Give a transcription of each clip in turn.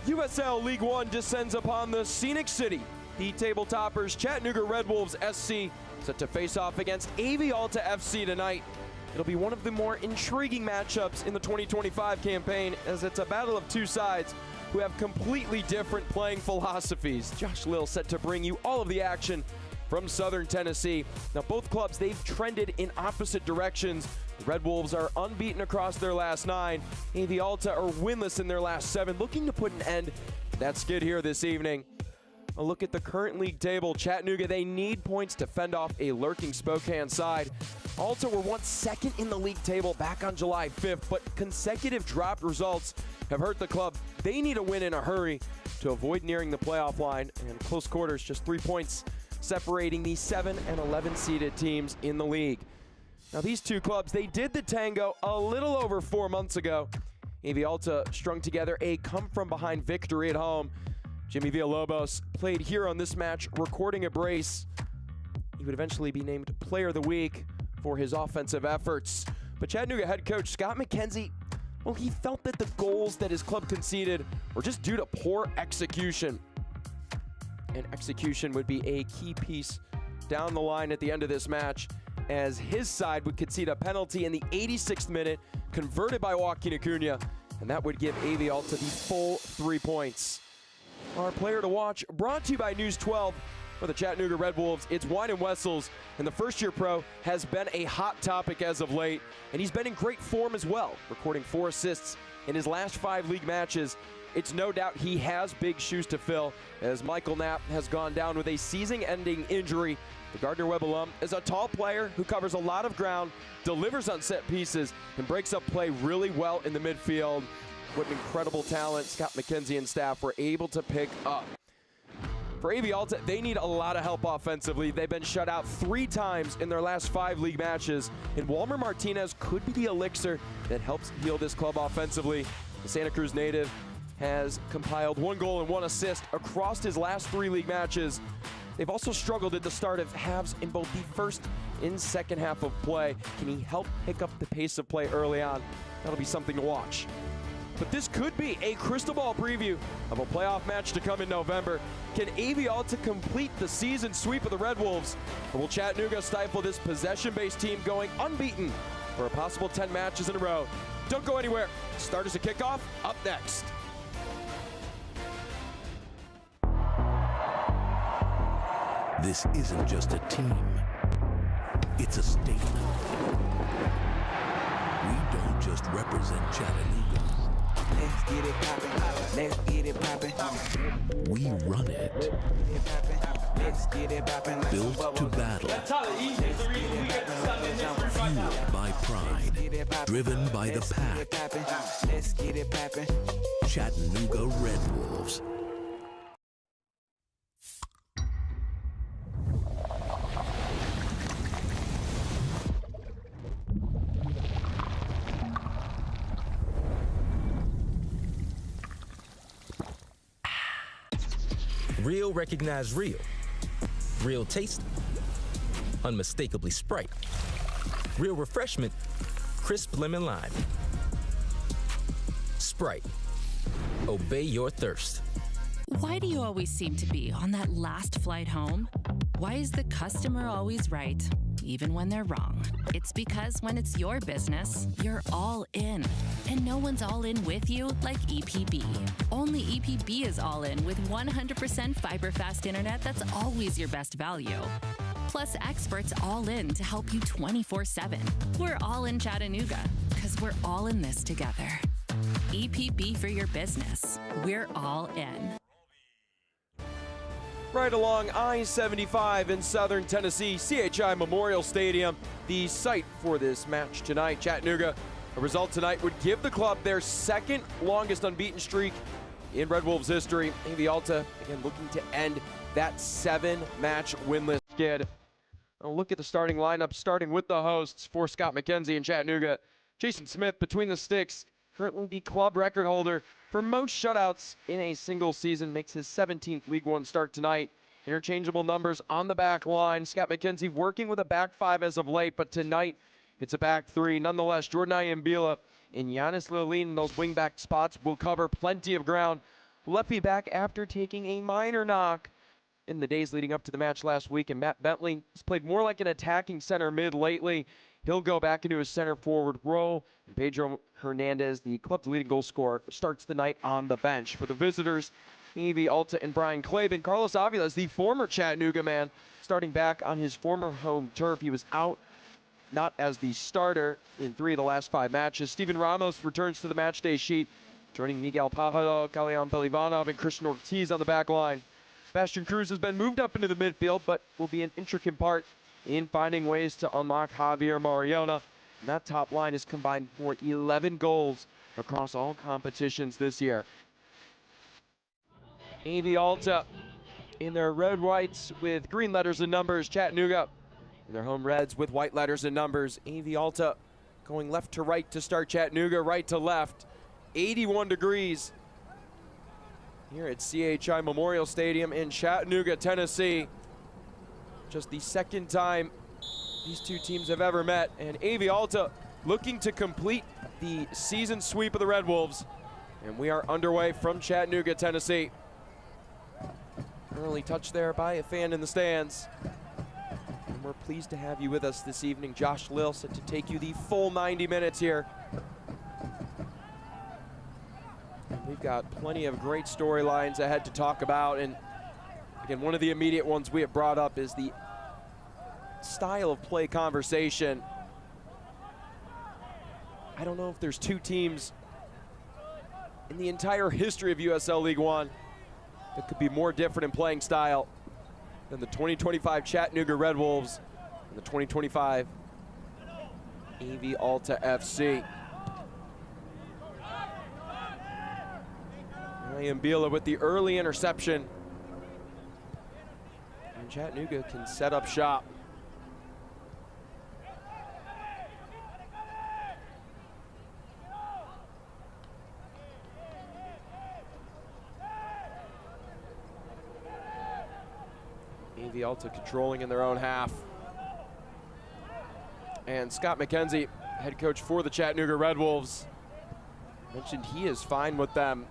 USL League One descends upon the scenic city. The table toppers Chattanooga Red Wolves SC set to face off against AV Alta FC tonight. It'll be one of the more intriguing matchups in the 2025 campaign, as it's a battle of two sides who have completely different playing philosophies. Josh Lill set to bring you all of the action from Southern Tennessee. Now both clubs, they've trended in opposite directions. The Red Wolves are unbeaten across their last 9. AV Alta are winless in their last 7, looking to put an end to that skid here this evening. A look at the current league table. Chattanooga, they need points to fend off a lurking Spokane side. Alta were once second in the league table back on July 5th, but consecutive dropped results have hurt the club. They need a win in a hurry to avoid nearing the playoff line, and close quarters, just 3 points separating the 7 and 11 seeded teams in the league. Now these two clubs, they did the tango a little over 4 months ago. AV Alta strung together a come-from-behind victory at home. Jimmy Villalobos played here on this match, recording a brace. He would eventually be named Player of the Week for his offensive efforts. But Chattanooga head coach Scott McKenzie, well, he felt that the goals that his club conceded were just due to poor execution. And execution would be a key piece down the line at the end of this match, as his side would concede a penalty in the 86th minute, converted by Joaquin Acuna, and that would give AV Alta the full 3 points. Our player to watch, brought to you by News 12 for the Chattanooga Red Wolves. It's Wine and Wessels, and the first-year pro has been a hot topic as of late, and he's been in great form as well, recording 4 assists in his last 5 league matches. It's no doubt he has big shoes to fill, as Michael Knapp has gone down with a season-ending injury. The Gardner-Webb alum is a tall player who covers a lot of ground, delivers on set pieces, and breaks up play really well in the midfield. What an incredible talent Scott McKenzie and staff were able to pick up. For AV Alta, they need a lot of help offensively. They've been shut out 3 times in their last 5 league matches, and Walmer Martinez could be the elixir that helps heal this club offensively. The Santa Cruz native has compiled 1 goal and 1 assist across his last 3 league matches. They've also struggled at the start of halves in both the first and second half of play. Can he help pick up the pace of play early on? That'll be something to watch. But this could be a crystal ball preview of a playoff match to come in November. Can AV Alta complete the season sweep of the Red Wolves? Or will Chattanooga stifle this possession-based team going unbeaten for a possible 10 matches in a row? Don't go anywhere. Starters at kickoff, up next. This isn't just a team, it's a statement. We don't just represent Chattanooga. Let's get it poppin', let's get it poppin'. We run it. Let's get it poppin'. Built to battle. Fueled by pride. Driven by the pack. Let's get it poppin'. Chattanooga Red Wolves. Real recognize real. Real taste, unmistakably Sprite. Real refreshment, crisp lemon lime. Sprite, obey your thirst. Why do you always seem to be on that last flight home? Why is the customer always right, even when they're wrong? It's because when it's your business, you're all in. And no one's all in with you like EPB. Only EPB is all in with 100% fiber-fast internet that's always your best value. Plus experts all in to help you 24/7. We're all in Chattanooga, because we're all in this together. EPB for your business. We're all in. Right along I-75 in Southern Tennessee, CHI Memorial Stadium, the site for this match tonight. Chattanooga, a result tonight would give the club their 2nd longest unbeaten streak in Red Wolves history. AV Alta, again, looking to end that 7-match winless skid. I'll look at the starting lineup, starting with the hosts for Scott McKenzie and Chattanooga. Jason Smith, between the sticks, currently the club record holder for most shutouts in a single season, makes his 17th League One start tonight. Interchangeable numbers on the back line. Scott McKenzie working with a back 5 as of late, but tonight it's a back 3. Nonetheless, Jordan Iambila and Giannis Lilleen in those wingback spots will cover plenty of ground. Lefty back after taking a minor knock in the days leading up to the match last week, and Matt Bentley has played more like an attacking center mid lately. He'll go back into his center forward role. Pedro Hernandez, the club's leading goal scorer, starts the night on the bench. For the visitors, Evie Alta and Brian Claben. Carlos Avila is the former Chattanooga man, starting back on his former home turf. He was out, not as the starter, in 3 of the last 5 matches. Steven Ramos returns to the matchday sheet, joining Miguel Pajaro, Kalian Pelivanov, and Christian Ortiz on the back line. Sebastian Cruz has been moved up into the midfield, but will be an intricate part in finding ways to unlock Javier Mariona. And that top line has combined for 11 goals across all competitions this year. Evie Alta in their red whites with green letters and numbers. Chattanooga in their home reds with white letters and numbers. Evie Alta going left to right to start Chattanooga, right to left. 81 degrees here at CHI Memorial Stadium in Chattanooga, Tennessee. Just the second time these two teams have ever met, and Evie Alta looking to complete the season sweep of the Red Wolves. And we are underway from Chattanooga, Tennessee. Early touch there by a fan in the stands. And we're pleased to have you with us this evening. Josh Lill set to take you the full 90 minutes here. We've got plenty of great storylines ahead to talk about, and again, one of the immediate ones we have brought up is the style of play conversation. I don't know if there's 2 teams in the entire history of USL League One that could be more different in playing style than the 2025 Chattanooga Red Wolves and the 2025 Evie Alta FC. Mbila with the early interception. And Chattanooga can set up shop. Evie Alta controlling in their own half. And Scott McKenzie, head coach for the Chattanooga Red Wolves, mentioned he is fine with them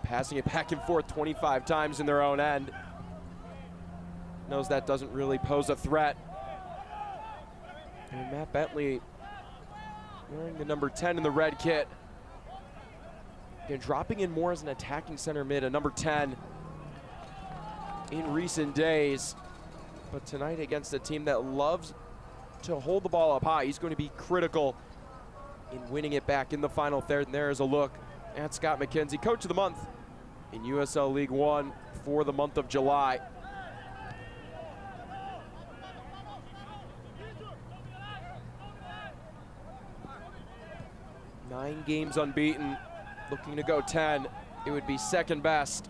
passing it back and forth 25 times in their own end. Knows that doesn't really pose a threat. And Matt Bentley wearing the number 10 in the red kit. Again, dropping in more as an attacking center mid, a number 10 in recent days. But tonight against a team that loves to hold the ball up high, he's going to be critical in winning it back in the final third. And there is a look at Scott McKenzie, Coach of the Month in USL League One for the month of July. Nine games unbeaten, looking to go 10. It would be second best.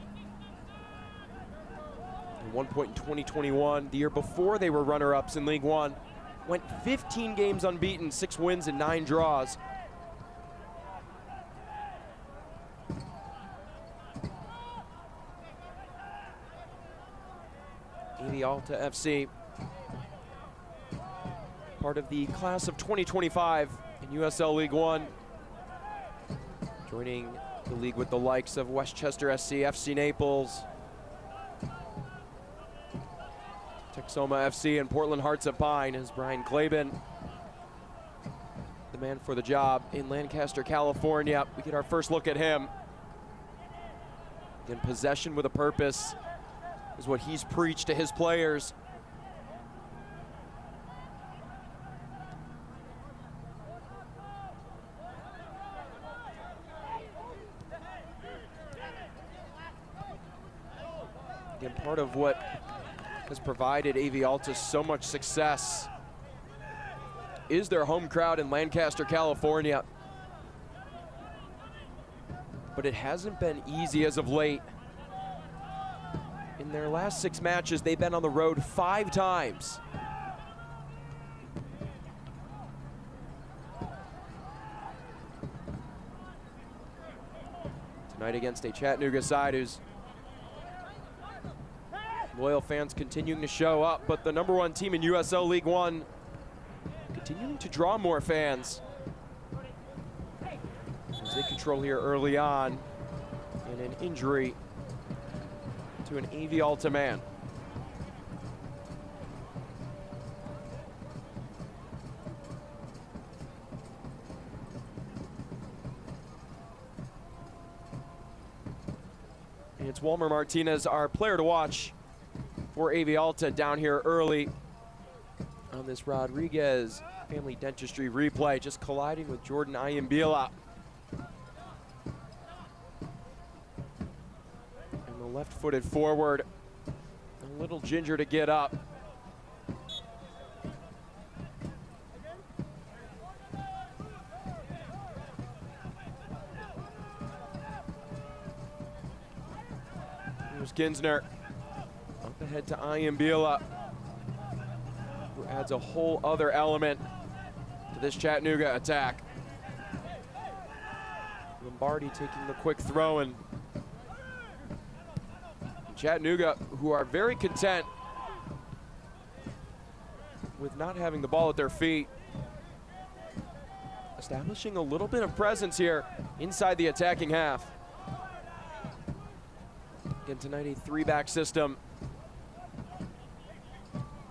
At one point in 2021, the year before they were runner-ups in League One, went 15 games unbeaten, 6 wins and 9 draws. Evie Alta FC, part of the class of 2025 in USL League One, joining the league with the likes of Westchester SC, FC Naples, Texoma FC, and Portland Hearts of Pine, as Brian Claben, the man for the job in Lancaster, California. We get our first look at him. Again, possession with a purpose is what he's preached to his players. Again, part of what has provided Evie Alta so much success is their home crowd in Lancaster, California. But it hasn't been easy as of late. In their last 6 matches, they've been on the road 5 times. Tonight against a Chattanooga side whose loyal fans continuing to show up, but the number 1 team in USL League One continuing to draw more fans as they control here early on and an injury to an AV Alta man. And it's Walmer Martinez, our player to watch for AV Alta, down here early on this Rodriguez family dentistry replay, just colliding with Jordan Ayambila. And the left-footed forward, a little ginger to get up. Here's Ginsner, up ahead to Ayambila, who adds a whole other element to this Chattanooga attack. Lombardi taking the quick throw, and Chattanooga, who are very content with not having the ball at their feet, establishing a little bit of presence here inside the attacking half. Again, tonight a three-back system.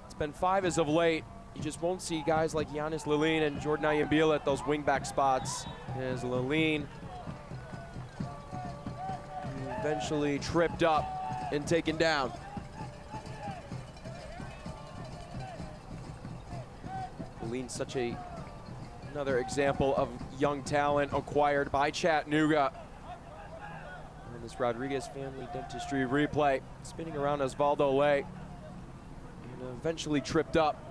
It's been five as of late. You just won't see guys like Giannis Lalin and Jordan Ayambila at those wing-back spots. As Lalin eventually tripped up and taken down. Lalin, such another example of young talent acquired by Chattanooga. And this Rodriguez family dentistry replay, spinning around Osvaldo Lay, and eventually tripped up.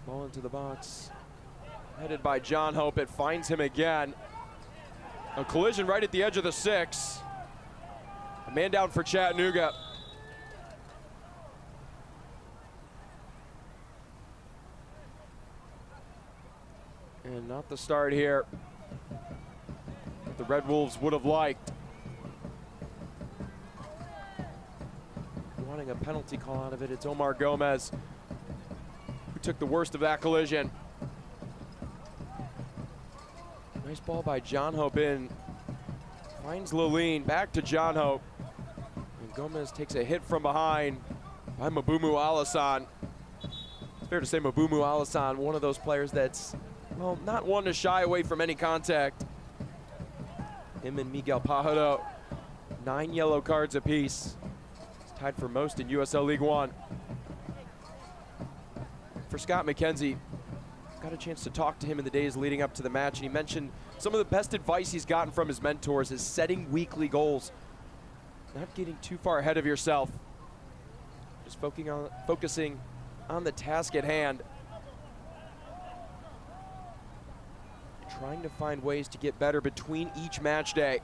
Ball into the box, headed by John Hope. It finds him again. A collision right at the edge of the 6. A man down for Chattanooga. And not the start here that the Red Wolves would have liked. Wanting a penalty call out of it, it's Omar Gomez who took the worst of that collision. Nice ball by John Hope in. Finds Lalin, back to John Hope. And Gomez takes a hit from behind by Mabumu Alassane. It's fair to say Mabumu Alassane, one of those players that's, well, not one to shy away from any contact. Him and Miguel Pajaro, 9 yellow cards apiece. He's tied for most in USL League One. For Scott McKenzie, got a chance to talk to him in the days leading up to the match, and he mentioned some of the best advice he's gotten from his mentors is setting weekly goals. Not getting too far ahead of yourself. Just focusing on the task at hand. Trying to find ways to get better between each match day.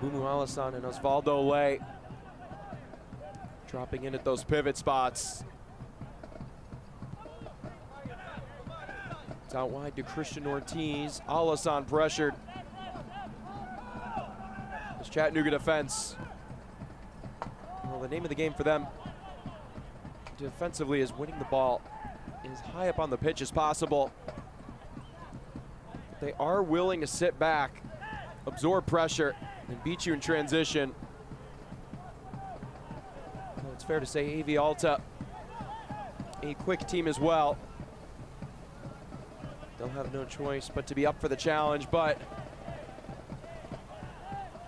Mabumu Alassane and Osvaldo Lay dropping in at those pivot spots. It's out wide to Christian Ortiz. Alassane pressured. This Chattanooga defense, well, the name of the game for them defensively is winning the ball as high up on the pitch as possible. But they are willing to sit back, absorb pressure, and beat you in transition. Well, it's fair to say AV Alta, a quick team as well. They'll have no choice but to be up for the challenge, but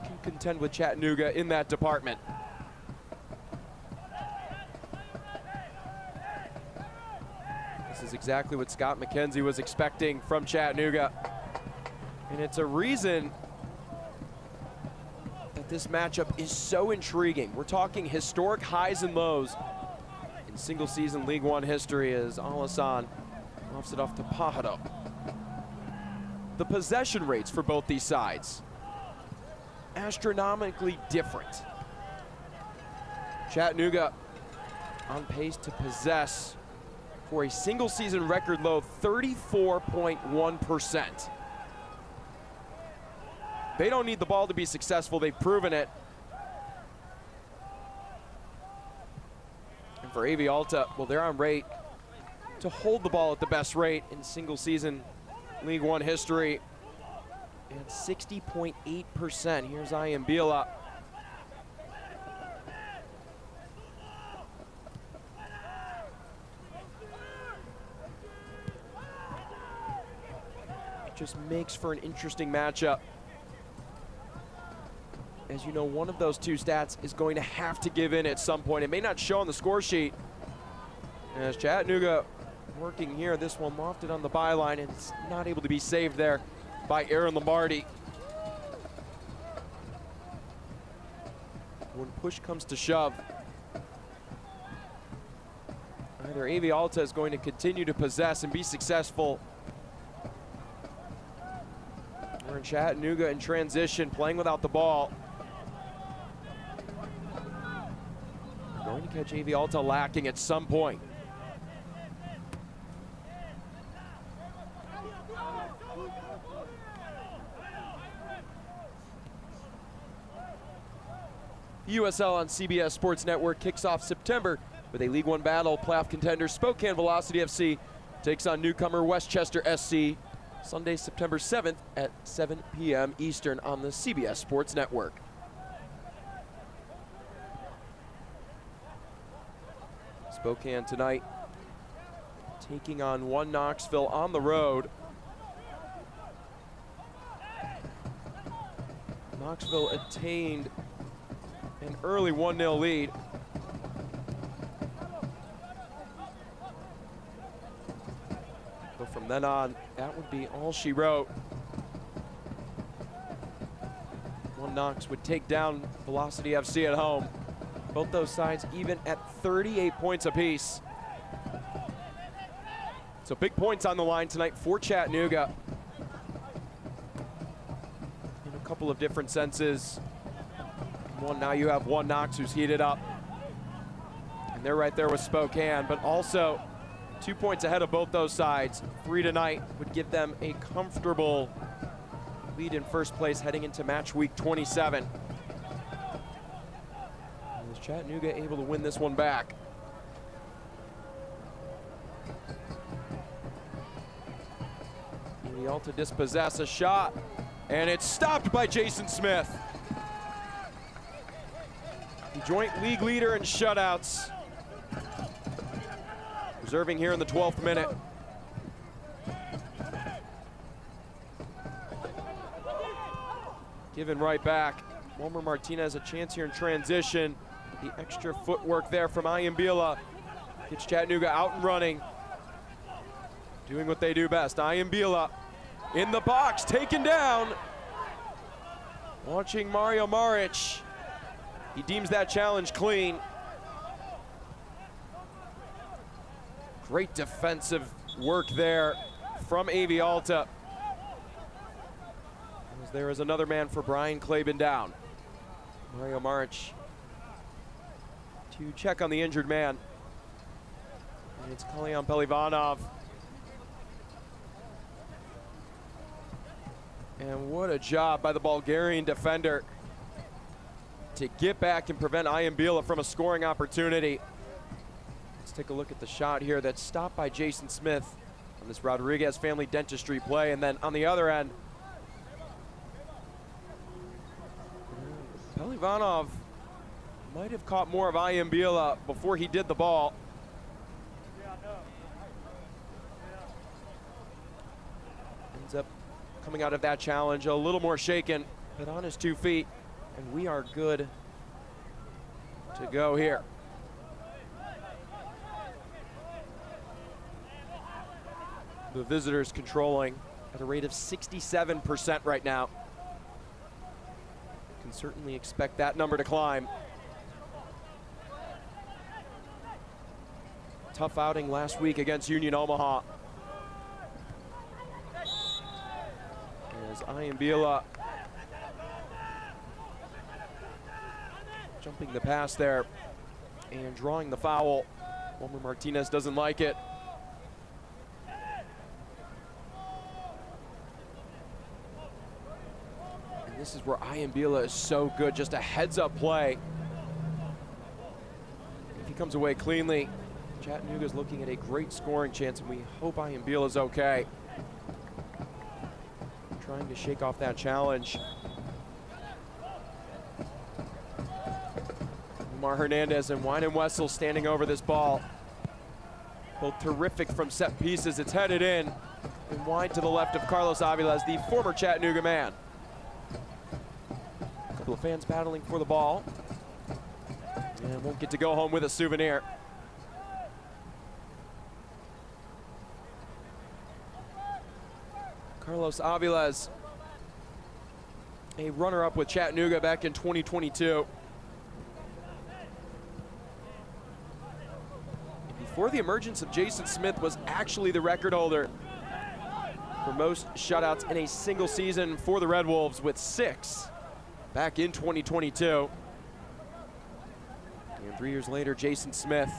can contend with Chattanooga in that department. This is exactly what Scott McKenzie was expecting from Chattanooga. And it's a reason that this matchup is so intriguing. We're talking historic highs and lows in single season League One history as Alassane lofts it off to Pajaro. The possession rates for both these sides, astronomically different. Chattanooga on pace to possess for a single season record low 34.1%. They don't need the ball to be successful, they've proven it. And for AV Alta, well, they're on rate to hold the ball at the best rate in single season League One history. And 60.8%. Here's Ayambila. It just makes for an interesting matchup. As you know, one of those two stats is going to have to give in at some point. It may not show on the score sheet. As Chattanooga working here, this one lofted on the byline, and it's not able to be saved there by Aaron Lombardi. When push comes to shove, either AV Alta is going to continue to possess and be successful, or in Chattanooga in transition, playing without the ball. Going to catch AV Alta lacking at some point. USL on CBS Sports Network kicks off September with a League One battle. Playoff contender Spokane Velocity FC takes on newcomer Westchester SC Sunday, September 7th at 7 p.m. Eastern on the CBS Sports Network. Spokane tonight taking on One Knoxville on the road. Knoxville attained an early 1-0 lead. But from then on, that would be all she wrote. One Knox would take down Velocity FC at home. Both those sides even at 38 points apiece. So big points on the line tonight for Chattanooga. In a couple of different senses. One, now you have One Knox who's heated up. And they're right there with Spokane, but also 2 points ahead of both those sides. 3 tonight would give them a comfortable lead in first place heading into match week 27. Is Chattanooga able to win this one back? The Alta dispossess a shot, and it's stopped by Jason Smith. The joint league leader in shutouts. Reserving here in the 12th minute. Given right back. Wilmer Martinez a chance here in transition. The extra footwork there from Ayambila gets Chattanooga out and running. Doing what they do best. Ayambila in the box, taken down. Watching Mario Maric. He deems that challenge clean. Great defensive work there from AV Alta. As there is another man for Brian Klaben down. Mario Maric to check on the injured man. And it's Kalyan Pelivanov. And what a job by the Bulgarian defender to get back and prevent Ayambila from a scoring opportunity. Let's take a look at the shot here that's stopped by Jason Smith on this Rodriguez family dentistry play. And then on the other end, Pelivanov might have caught more of Ayambila before he did the ball. Ends up coming out of that challenge a little more shaken, but on his 2 feet. And we are good to go here. The visitors controlling at a rate of 67% right now. Can certainly expect that number to climb. Tough outing last week against Union Omaha. As Ayambila jumping the pass there and drawing the foul. Wilmer Martinez doesn't like it. This is where Ayambila is so good, just a heads-up play. If he comes away cleanly, Chattanooga's looking at a great scoring chance, and we hope Ayambila is okay. Trying to shake off that challenge. Umar Hernandez and Wynan Wessel standing over this ball. Both terrific from set pieces. It's headed in and wide to the left of Carlos Aviles, the former Chattanooga man. A couple of fans battling for the ball. And won't get to go home with a souvenir. Carlos Aviles, a runner-up with Chattanooga back in 2022. Before the emergence of Jason Smith, was actually the record holder for most shutouts in a single season for the Red Wolves, with 6 back in 2022. And 3 years later, Jason Smith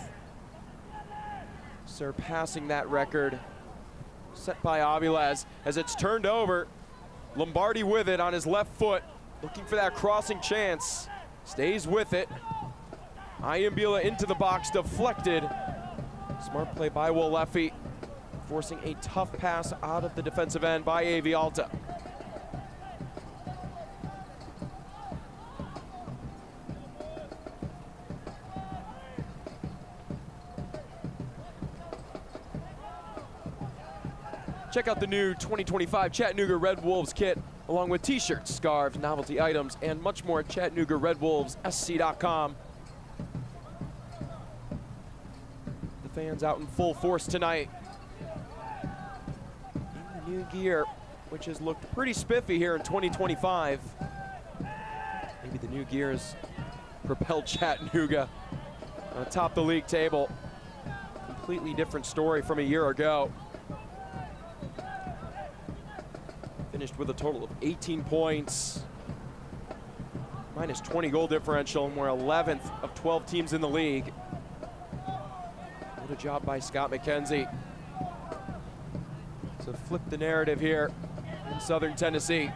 surpassing that record set by Aviles as it's turned over. Lombardi with it on his left foot, looking for that crossing chance. Stays with it. Ayambila into the box, deflected. Smart play by Wolefi, forcing a tough pass out of the defensive end by AV Alta. Check out the new 2025 Chattanooga Red Wolves kit, along with t-shirts, scarves, novelty items, and much more at ChattanoogaRedWolvesSC.com. The fans out in full force tonight. In the new gear, which has looked pretty spiffy here in 2025. Maybe the new gear has propelled Chattanooga atop the league table. Completely different story from a year ago. Finished with a total of 18 points, minus 20 goal differential, and we're 11th of 12 teams in the league. What a job by Scott McKenzie to flip the narrative here in Southern Tennessee.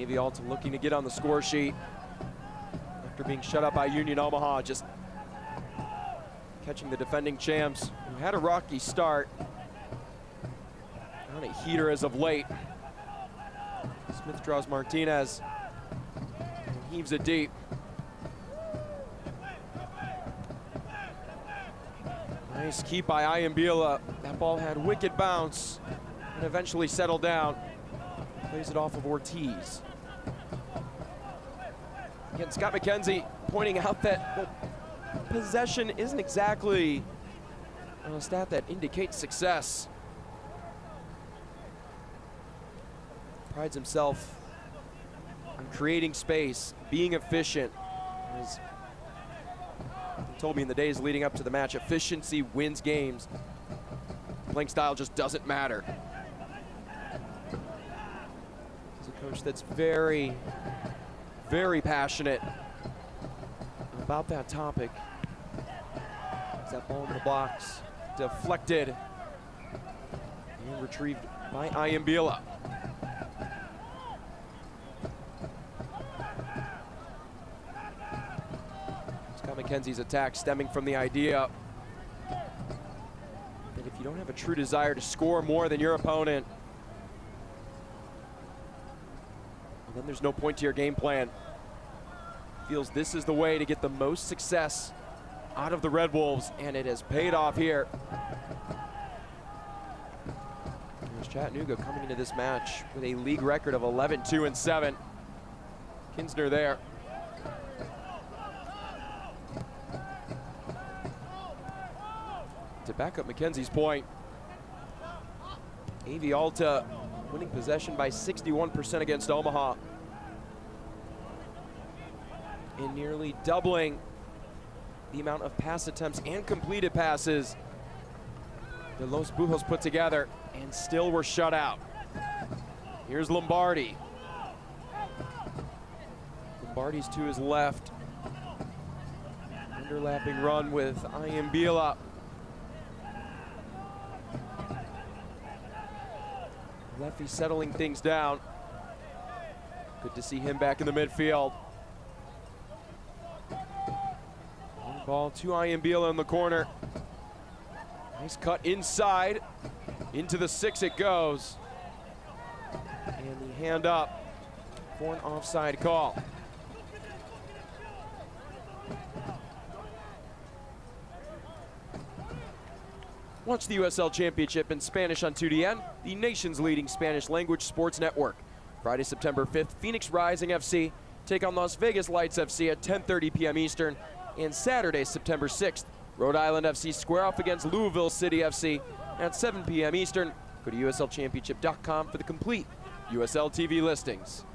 AV Alta looking to get on the score sheet after being shut out by Union Omaha, just catching the defending champs, who had a rocky start. On a heater as of late. Smith draws Martinez and heaves it deep. Nice keep by Ayambila. That ball had wicked bounce and eventually settled down. Plays it off of Ortiz. Again, Scott McKenzie pointing out that possession isn't exactly a stat that indicates success. Prides himself on creating space, being efficient. As he told me in the days leading up to the match, efficiency wins games. Playing style just doesn't matter. He's a coach that's very, very passionate about that topic. Is that ball in the box, deflected and retrieved by Ayambila. Scott McKenzie's attack stemming from the idea that if you don't have a true desire to score more than your opponent, well, then there's no point to your game plan. Feels this is the way to get the most success out of the Red Wolves, and it has paid off here. There's Chattanooga coming into this match with a league record of 11-2-7. Kinsner there. To back up McKenzie's point, AV Alta winning possession by 61% against Omaha, and nearly doubling the amount of pass attempts and completed passes that Los Bujos put together, and still were shut out. Here's Lombardi. Lombardi's to his left. Underlapping run with Ayambila. Lefty settling things down. Good to see him back in the midfield. One ball to Ayambila in the corner. Nice cut inside. Into the 6 it goes. And the hand up for an offside call. Watch the USL Championship in Spanish on 2DN, the nation's leading Spanish language sports network. Friday, September 5th, Phoenix Rising FC take on Las Vegas Lights FC at 10:30 p.m. Eastern. And Saturday, September 6th, Rhode Island FC square off against Louisville City FC at 7 p.m. Eastern. Go to uslchampionship.com for the complete USL TV listings.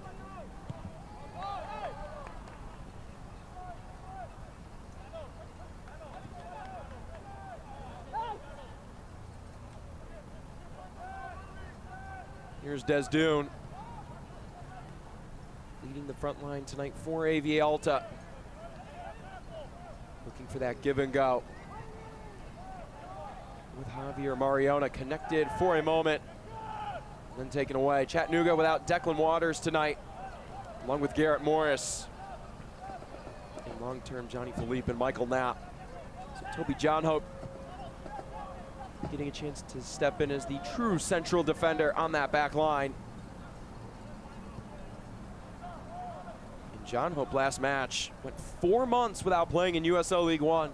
Here's Desdune, leading the front line tonight for AV Alta. Looking for that give and go. With Javier Mariona connected for a moment, then taken away. Chattanooga without Declan Waters tonight, along with Garrett Morris. And long-term Johnny Philippe and Michael Knapp. So Toby John Hope getting a chance to step in as the true central defender on that back line. And John Hope last match went 4 months without playing in USL League One.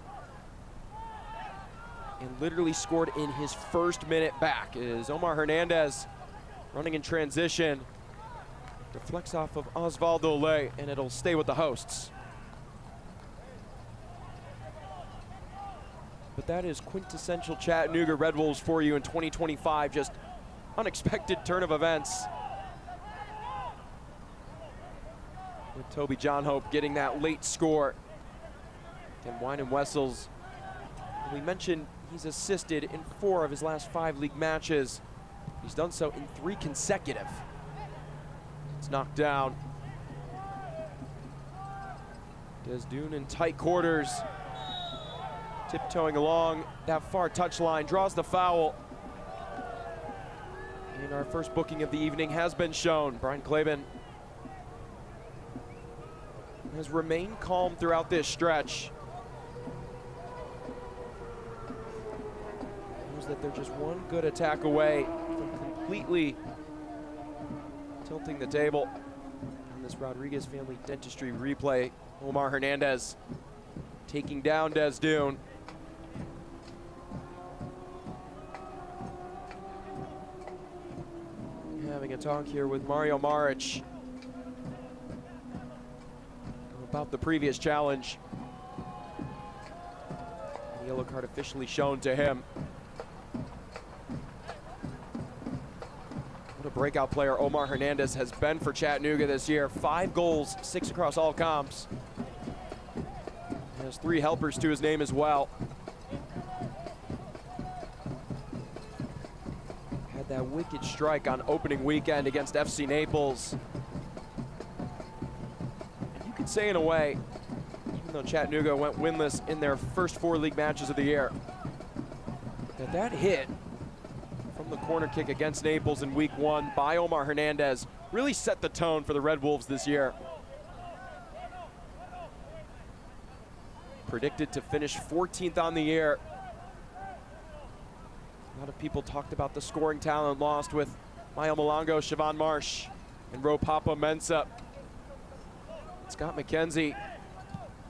And literally scored in his first minute back. It is Omar Hernandez running in transition. Deflects off of Osvaldo Ley, and it'll stay with the hosts. But that is quintessential Chattanooga Red Wolves for you in 2025. Just unexpected turn of events. With Toby John Hope getting that late score. And Wine and Wessels, we mentioned he's assisted in 4 of his last 5 league matches. He's done so in 3 consecutive. It's knocked down. Desdune in tight quarters. Tiptoeing along that far touchline, draws the foul. And our first booking of the evening has been shown. Brian Claben has remained calm throughout this stretch. Knows that they're just one good attack away from completely tilting the table. On this Rodriguez family dentistry replay, Omar Hernandez taking down Desdune. Having a talk here with Mario Maric about the previous challenge. The yellow card officially shown to him. What a breakout player Omar Hernandez has been for Chattanooga this year. 5 goals, 6 across all comps. He has 3 helpers to his name as well. Had that wicked strike on opening weekend against FC Naples. You could say in a way, even though Chattanooga went winless in their first 4 league matches of the year, that hit from the corner kick against Naples in week 1 by Omar Hernandez really set the tone for the Red Wolves this year. Predicted to finish 14th on the year. A lot of people talked about the scoring talent lost with Mayo Malongo, Siobhan Marsh, and Ro Papa Mensah. Scott McKenzie,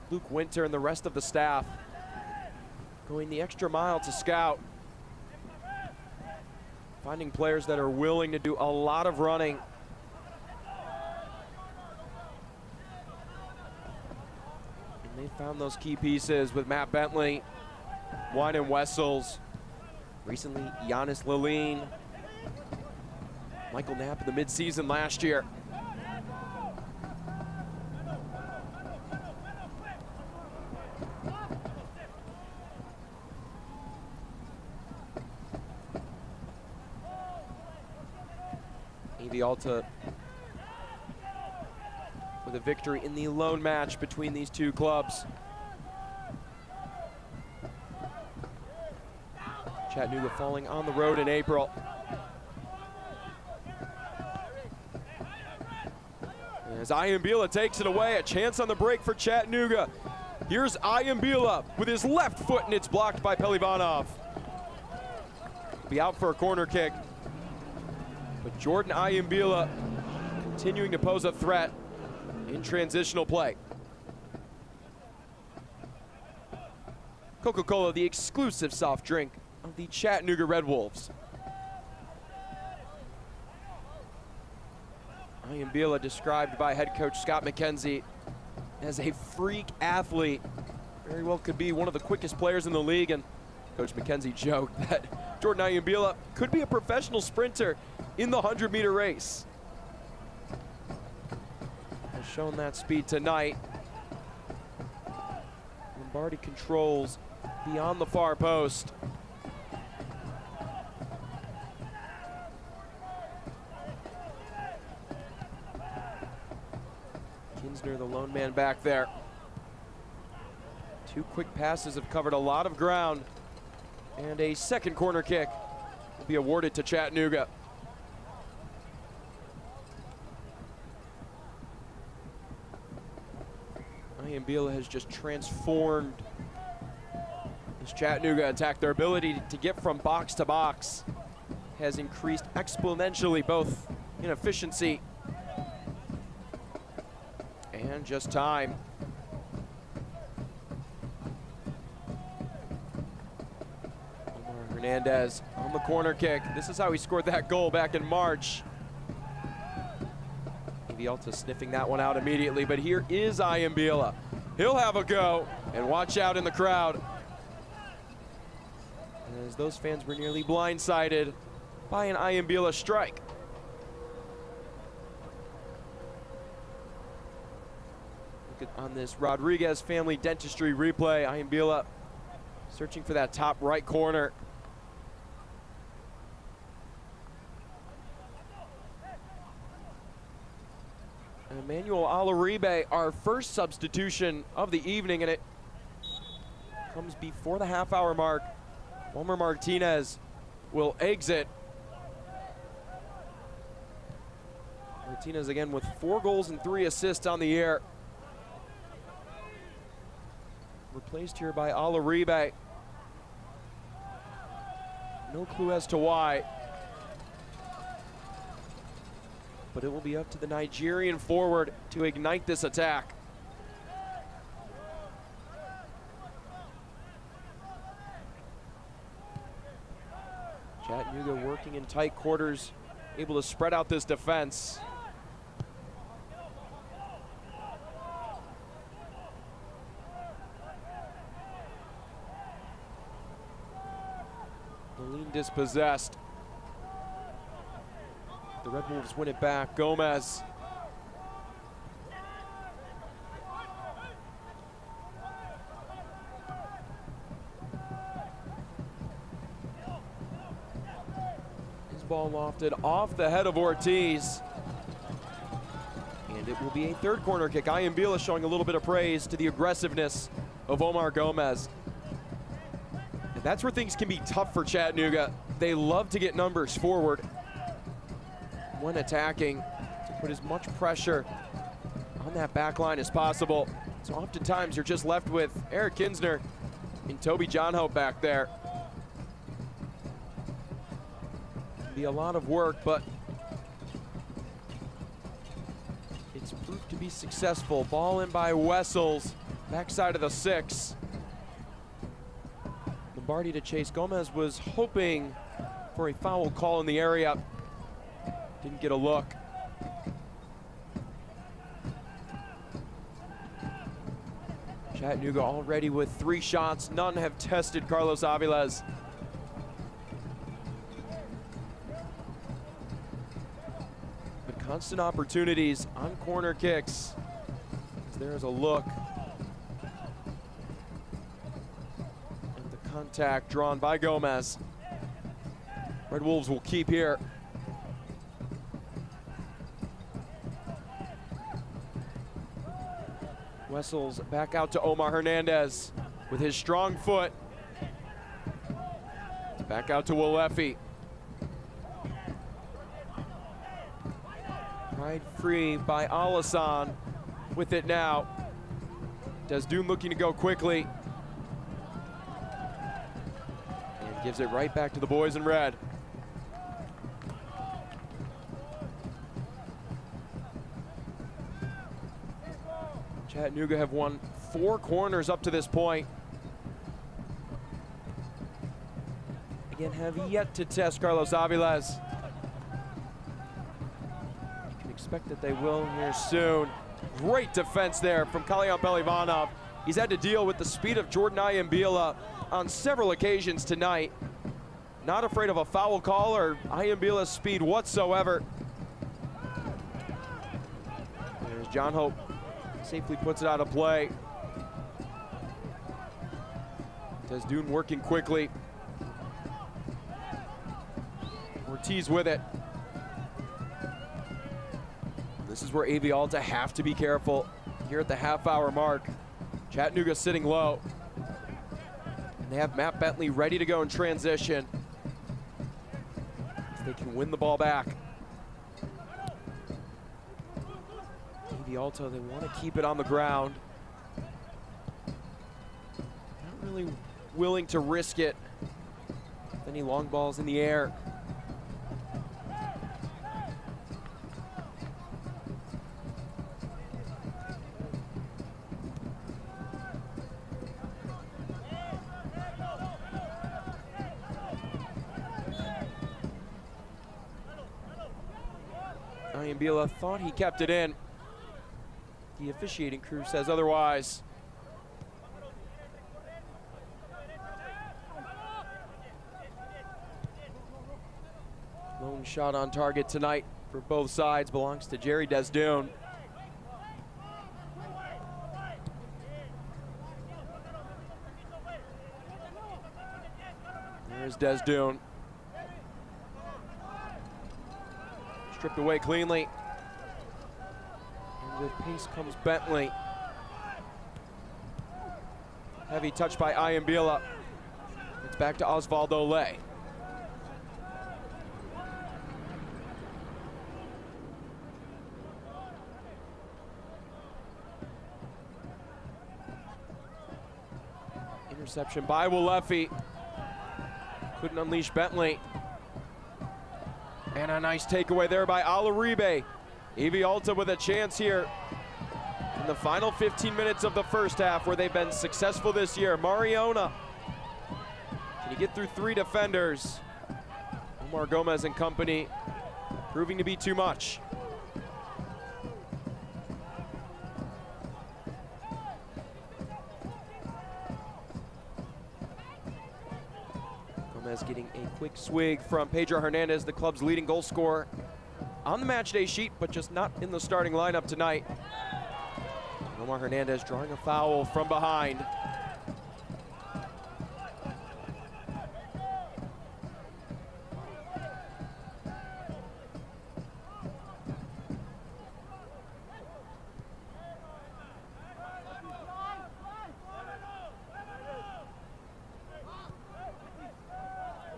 Luke Winter, and the rest of the staff going the extra mile to scout. Finding players that are willing to do a lot of running. And they found those key pieces with Matt Bentley, Wine and Wessels, recently Giannis Laline, Michael Knapp in the midseason last year. the Alta with a victory in the lone match between these two clubs. Chattanooga falling on the road in April. As Ayambila takes it away, a chance on the break for Chattanooga. Here's Ayambila with his left foot, and it's blocked by Pelivanov. Be out for a corner kick. But Jordan Ayambila continuing to pose a threat in transitional play. Coca-Cola, the exclusive soft drink of the Chattanooga Red Wolves. Ayambila, described by head coach Scott McKenzie as a freak athlete. Very well could be one of the quickest players in the league, and Coach McKenzie joked that Jordan Ayambila could be a professional sprinter in the 100-meter race. Has shown that speed tonight. Lombardi controls beyond the far post. Kinsner, the lone man back there. Two quick passes have covered a lot of ground, and a second corner kick will be awarded to Chattanooga. Ayambila has just transformed as Chattanooga attack. Their ability to get from box to box has increased exponentially, both in efficiency and just time. Omar Hernandez on the corner kick. This is how he scored that goal back in March. Alta sniffing that one out immediately, but here is Ayambila. He'll have a go, and watch out in the crowd, as those fans were nearly blindsided by an Ayambila strike. Look at on this Rodriguez family dentistry replay. Ayambila searching for that top right corner. Emmanuel Alaribe, our first substitution of the evening, and it comes before the half-hour mark. Wilmer Martinez will exit. Martinez again with 4 goals and 3 assists on the year. Replaced here by Alaribe. No clue as to why, but it will be up to the Nigerian forward to ignite this attack. Chattanooga working in tight quarters, able to spread out this defense. Moline dispossessed. The Red Wolves win it back. Gomez. His ball lofted off the head of Ortiz. And it will be a third corner kick. Ayambila showing a little bit of praise to the aggressiveness of Omar Gomez. And that's where things can be tough for Chattanooga. They love to get numbers forward when attacking, to put as much pressure on that back line as possible. So oftentimes you're just left with Eric Kinsner and Toby John Hope back there. Can be a lot of work, but it's proved to be successful. Ball in by Wessels, backside of the 6. Lombardi to chase. Gomez was hoping for a foul call in the area. Didn't get a look. Chattanooga already with 3 shots. None have tested Carlos Aviles. But constant opportunities on corner kicks. There's a look. And the contact drawn by Gomez. Red Wolves will keep here. Wessels back out to Omar Hernandez with his strong foot. Back out to Walefi. Ride free by Alassane with it now. Desdoon looking to go quickly. And gives it right back to the boys in red. Chattanooga have won 4 corners up to this point. Again, have yet to test Carlos Aviles. You can expect that they will here soon. Great defense there from Kalyan Pelivanov. He's had to deal with the speed of Jordan Ayambila on several occasions tonight. Not afraid of a foul call or Ayambila's speed whatsoever. There's John Hope. Safely puts it out of play. Desdoon working quickly. Ortiz with it. This is where AV Alta have to be careful here at the half-hour mark. Chattanooga sitting low. And they have Matt Bentley ready to go in transition. If they can win the ball back. AV Alta, they want to keep it on the ground. Not really willing to risk it. Any long balls in the air. Ayambila thought he kept it in. The officiating crew says otherwise. Lone shot on target tonight for both sides belongs to Jerry Desdoon. There's Desdoon. Stripped away cleanly. And with pace comes Bentley. Heavy touch by Ayambila. It's back to Osvaldo Ley. Interception by Walefi. Couldn't unleash Bentley. And a nice takeaway there by Alaribe. AV Alta with a chance here in the final 15 minutes of the first half where they've been successful this year. Mariona. Can you get through 3 defenders? Omar Gomez and company proving to be too much. Gomez getting a quick swig from Pedro Hernandez, the club's leading goal scorer on the match day sheet, but just not in the starting lineup tonight. Omar Hernandez drawing a foul from behind.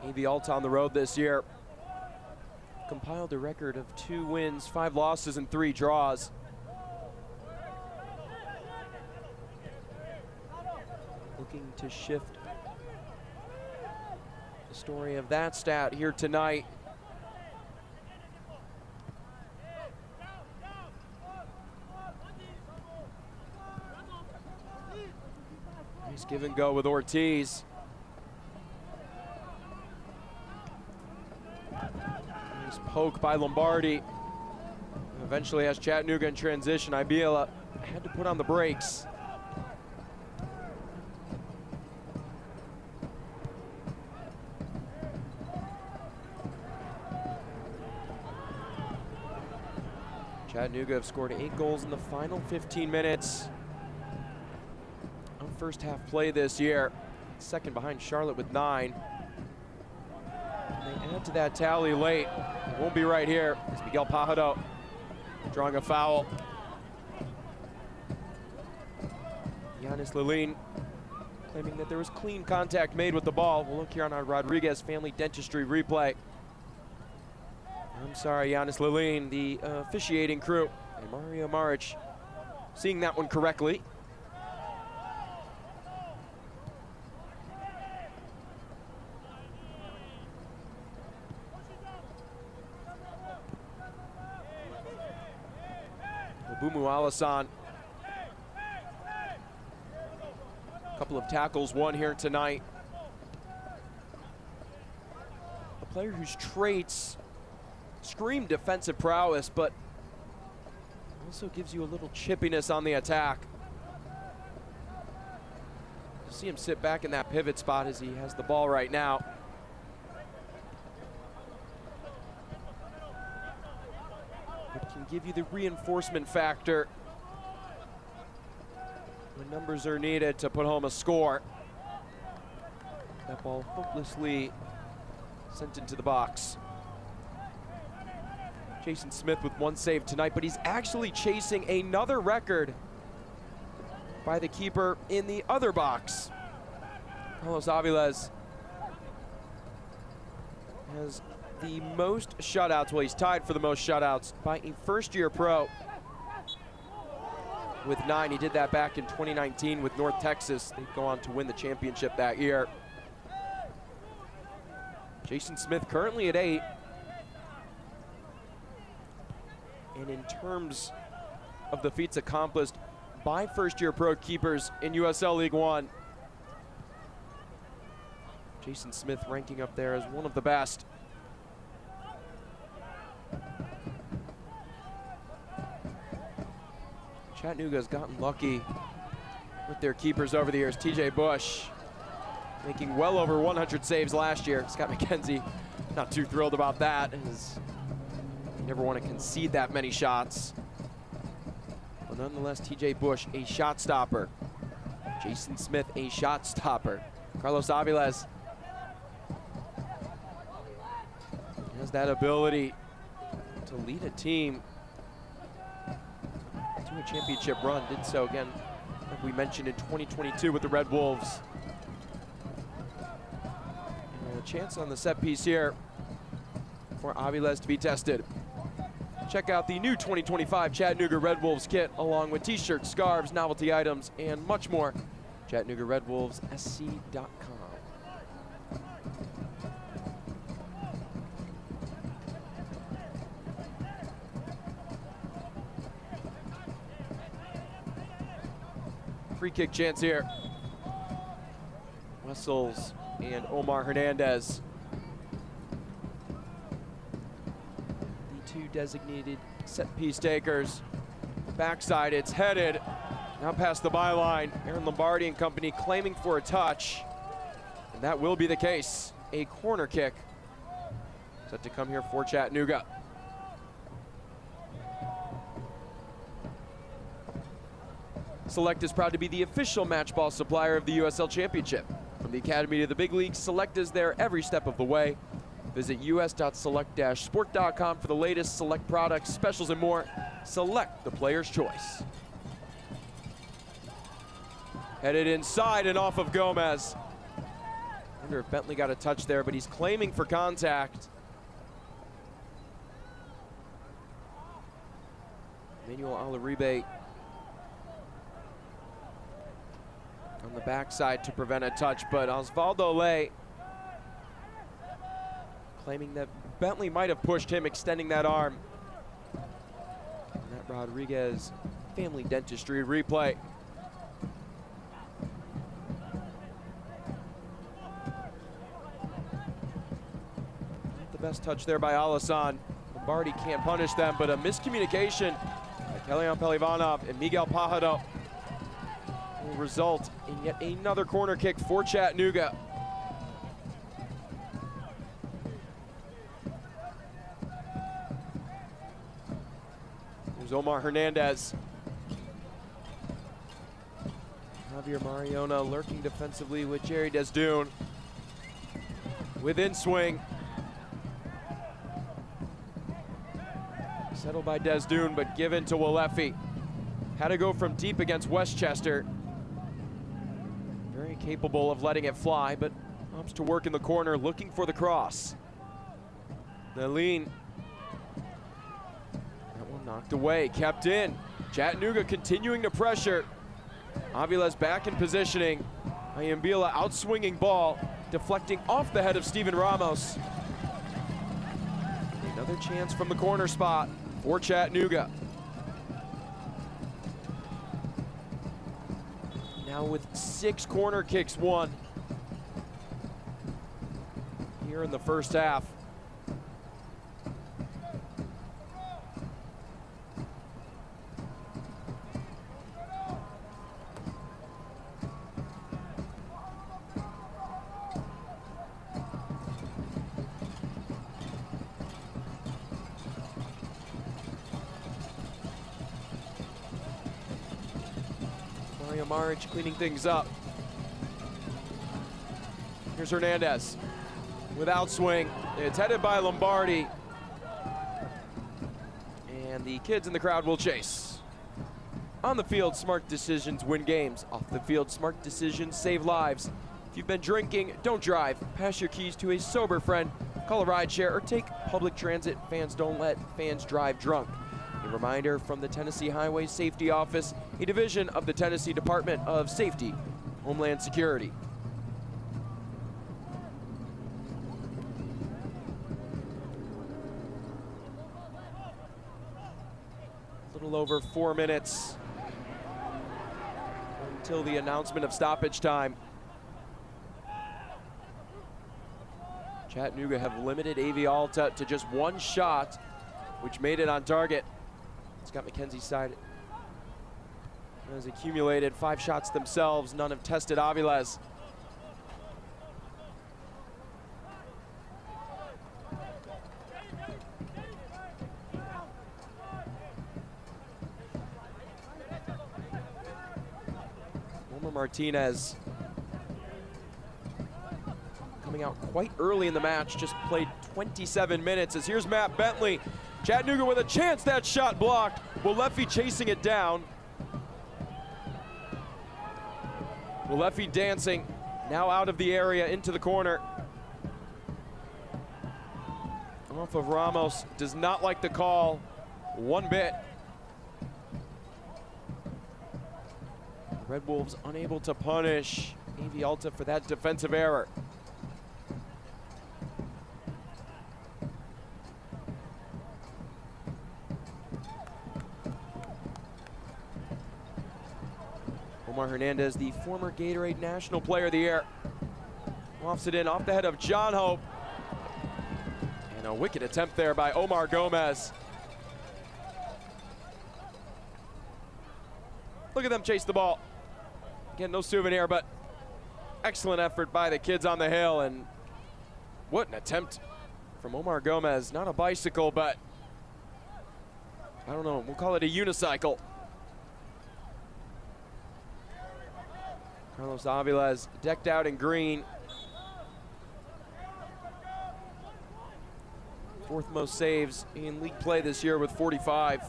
AV Alta on the road this year. Compiled a record of 2 wins, 5 losses, and 3 draws. Looking to shift the story of that stat here tonight. Nice give and go with Ortiz. Poke by Lombardi. Eventually has Chattanooga in transition. Ayambila had to put on the brakes. Chattanooga have scored 8 goals in the final 15 minutes of first half play this year. Second behind Charlotte with 9. They add to that tally late. It won't be right here. It's Miguel Pajado drawing a foul. Giannis Lilin claiming that there was clean contact made with the ball. We'll look here on our Rodriguez family dentistry replay. I'm sorry, Giannis Lilin, the officiating crew, and Mario Maric seeing that one correctly. Bumu Alasan. Couple of tackles won here tonight. A player whose traits scream defensive prowess, but also gives you a little chippiness on the attack. You see him sit back in that pivot spot as he has the ball right now. It can give you the reinforcement factor when numbers are needed to put home a score. That ball hopelessly sent into the box. Jason Smith with one save tonight, but he's actually chasing another record by the keeper in the other box. Carlos Aviles has the most shutouts. Well, he's tied for the most shutouts by a first-year pro with 9. He did that back in 2019 with North Texas. They'd go on to win the championship that year. Jason Smith currently at 8. And in terms of the feats accomplished by first-year pro keepers in USL League One, Jason Smith ranking up there as one of the best. Chattanooga's gotten lucky with their keepers over the years. TJ Bush making well over 100 saves last year. Scott McKenzie not too thrilled about that, as you never want to concede that many shots. But nonetheless, TJ Bush, a shot stopper. Jason Smith, a shot stopper. Carlos Aviles has that ability to lead a team to a championship run. Did so again, like we mentioned, in 2022 with the Red Wolves. And a chance on the set piece here for Aviles to be tested. Check out the new 2025 Chattanooga Red Wolves kit, along with t-shirts, scarves, novelty items, and much more. ChattanoogaRedWolvesSC.com. Free kick chance here. Wessels and Omar Hernandez, the two designated set piece takers. Backside, it's headed now past the byline. Aaron Lombardi and company claiming for a touch, and that will be the case. A corner kick set to come here for Chattanooga. Select is proud to be the official match ball supplier of the USL Championship. From the Academy to the big leagues, Select is there every step of the way. Visit us.select-sport.com for the latest Select products, specials, and more. Select, the player's choice. Headed inside and off of Gomez. I wonder if Bentley got a touch there, but he's claiming for contact. Emmanuel Alaribe on the backside to prevent a touch, but Osvaldo Ley claiming that Bentley might have pushed him, extending that arm. And that Rodriguez family dentistry replay. Not the best touch there by Alasan. Lombardi can't punish them, but a miscommunication by Kellyan Pelivanov and Miguel Pajado will result in yet another corner kick for Chattanooga. There's Omar Hernandez. Javier Mariona lurking defensively with Jerry Desdune. Within swing. Settled by Desdune, but given to Walefi. Had to go from deep against Westchester. Very capable of letting it fly, but opts to work in the corner, looking for the cross. The lean. That one knocked away, kept in. Chattanooga continuing to pressure. Aviles back in positioning. Ayambila outswinging ball, deflecting off the head of Steven Ramos. Another chance from the corner spot for Chattanooga. Now with 6 corner kicks won here in the first half. Marich cleaning things up. Here's Hernandez with outswing. It's headed by Lombardi. And the kids in the crowd will chase. On the field, smart decisions win games. Off the field, smart decisions save lives. If you've been drinking, don't drive. Pass your keys to a sober friend. Call a rideshare or take public transit. Fans don't let fans drive drunk. A reminder from the Tennessee Highway Safety Office, a division of the Tennessee Department of Safety, Homeland Security. A little over 4 minutes until the announcement of stoppage time. Chattanooga have limited AV Alta to just 1 shot, which made it on target. Scott McKenzie's side has accumulated 5 shots themselves. None have tested Aviles. Wilmer Martinez coming out quite early in the match, just played 27 minutes as here's Matt Bentley. Chattanooga with a chance, that shot blocked. Walefi chasing it down. Walefi dancing, now out of the area into the corner. Off of Ramos, does not like the call one bit. Red Wolves unable to punish AV Alta for that defensive error. Omar Hernandez, the former Gatorade National Player of the Year, lofts it in off the head of John Hope. And a wicked attempt there by Omar Gomez. Look at them chase the ball. Again, no souvenir, but excellent effort by the kids on the hill. And what an attempt from Omar Gomez. Not a bicycle, but I don't know, we'll call it a unicycle. Carlos Aviles decked out in green. 4th most saves in league play this year with 45.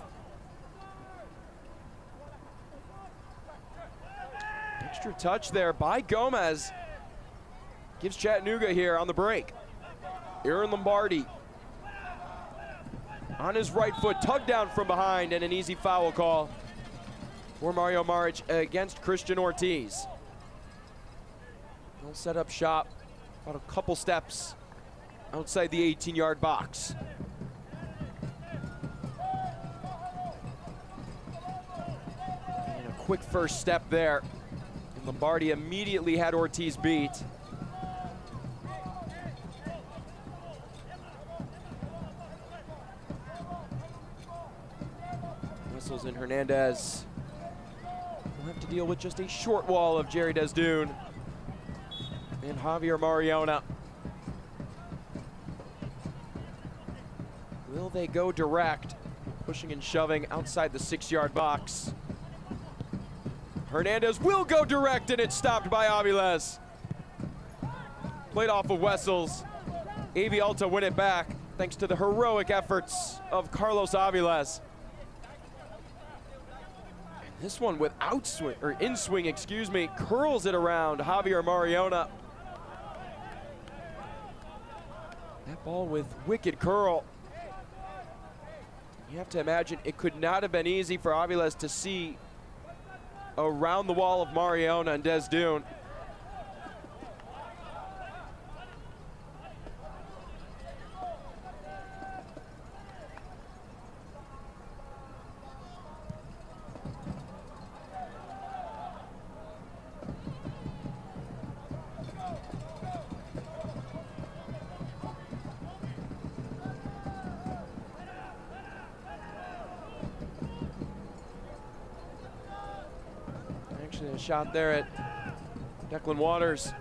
Extra touch there by Gomez. Gives Chattanooga here on the break. Aaron Lombardi on his right foot, tugged down from behind, and an easy foul call for Mario Marich against Christian Ortiz. They'll set up shop about a couple steps outside the 18-yard box. And a quick first step there. And Lombardi immediately had Ortiz beat. Whistles in Hernandez. We'll have to deal with just a short wall of Jerry Desdune and Javier Mariona. Will they go direct? Pushing and shoving outside the 6-yard box. Hernandez will go direct, and it's stopped by Aviles. Played off of Wessels. AV Alta win it back thanks to the heroic efforts of Carlos Aviles. And This one without swing, or in swing, excuse me, curls it around Javier Mariona. That ball with wicked curl. You have to imagine it could not have been easy for Aviles to see around the wall of Mariona and Desdune. Actually, a shot there at Declan Waters.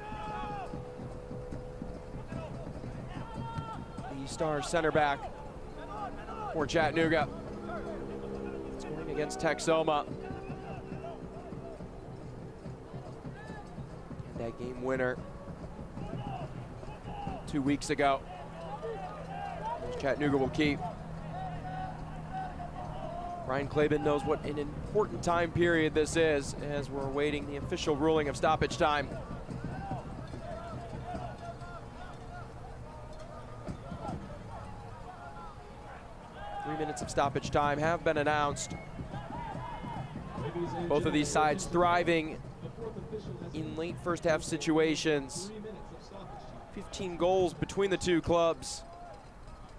The star center back for Chattanooga. Scoring against Texoma. And that game winner 2 weeks ago. Chattanooga will keep. Brian Claben knows what an important time period this is as we're awaiting the official ruling of stoppage time. Three minutes of stoppage time have been announced. Both of these sides thriving in late first half situations. 15 goals between the two clubs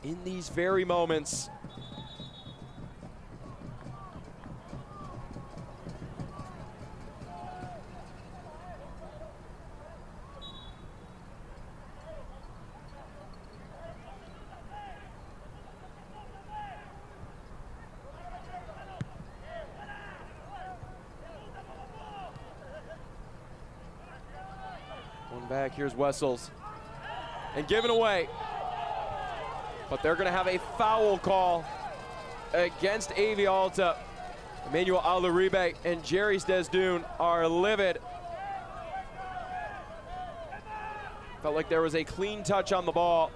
in these very moments. One back, here's Wessels. And given away. But they're gonna have a foul call against AV Alta. Emmanuel Alaribe and Jerry Desdune are livid. Felt like there was a clean touch on the ball.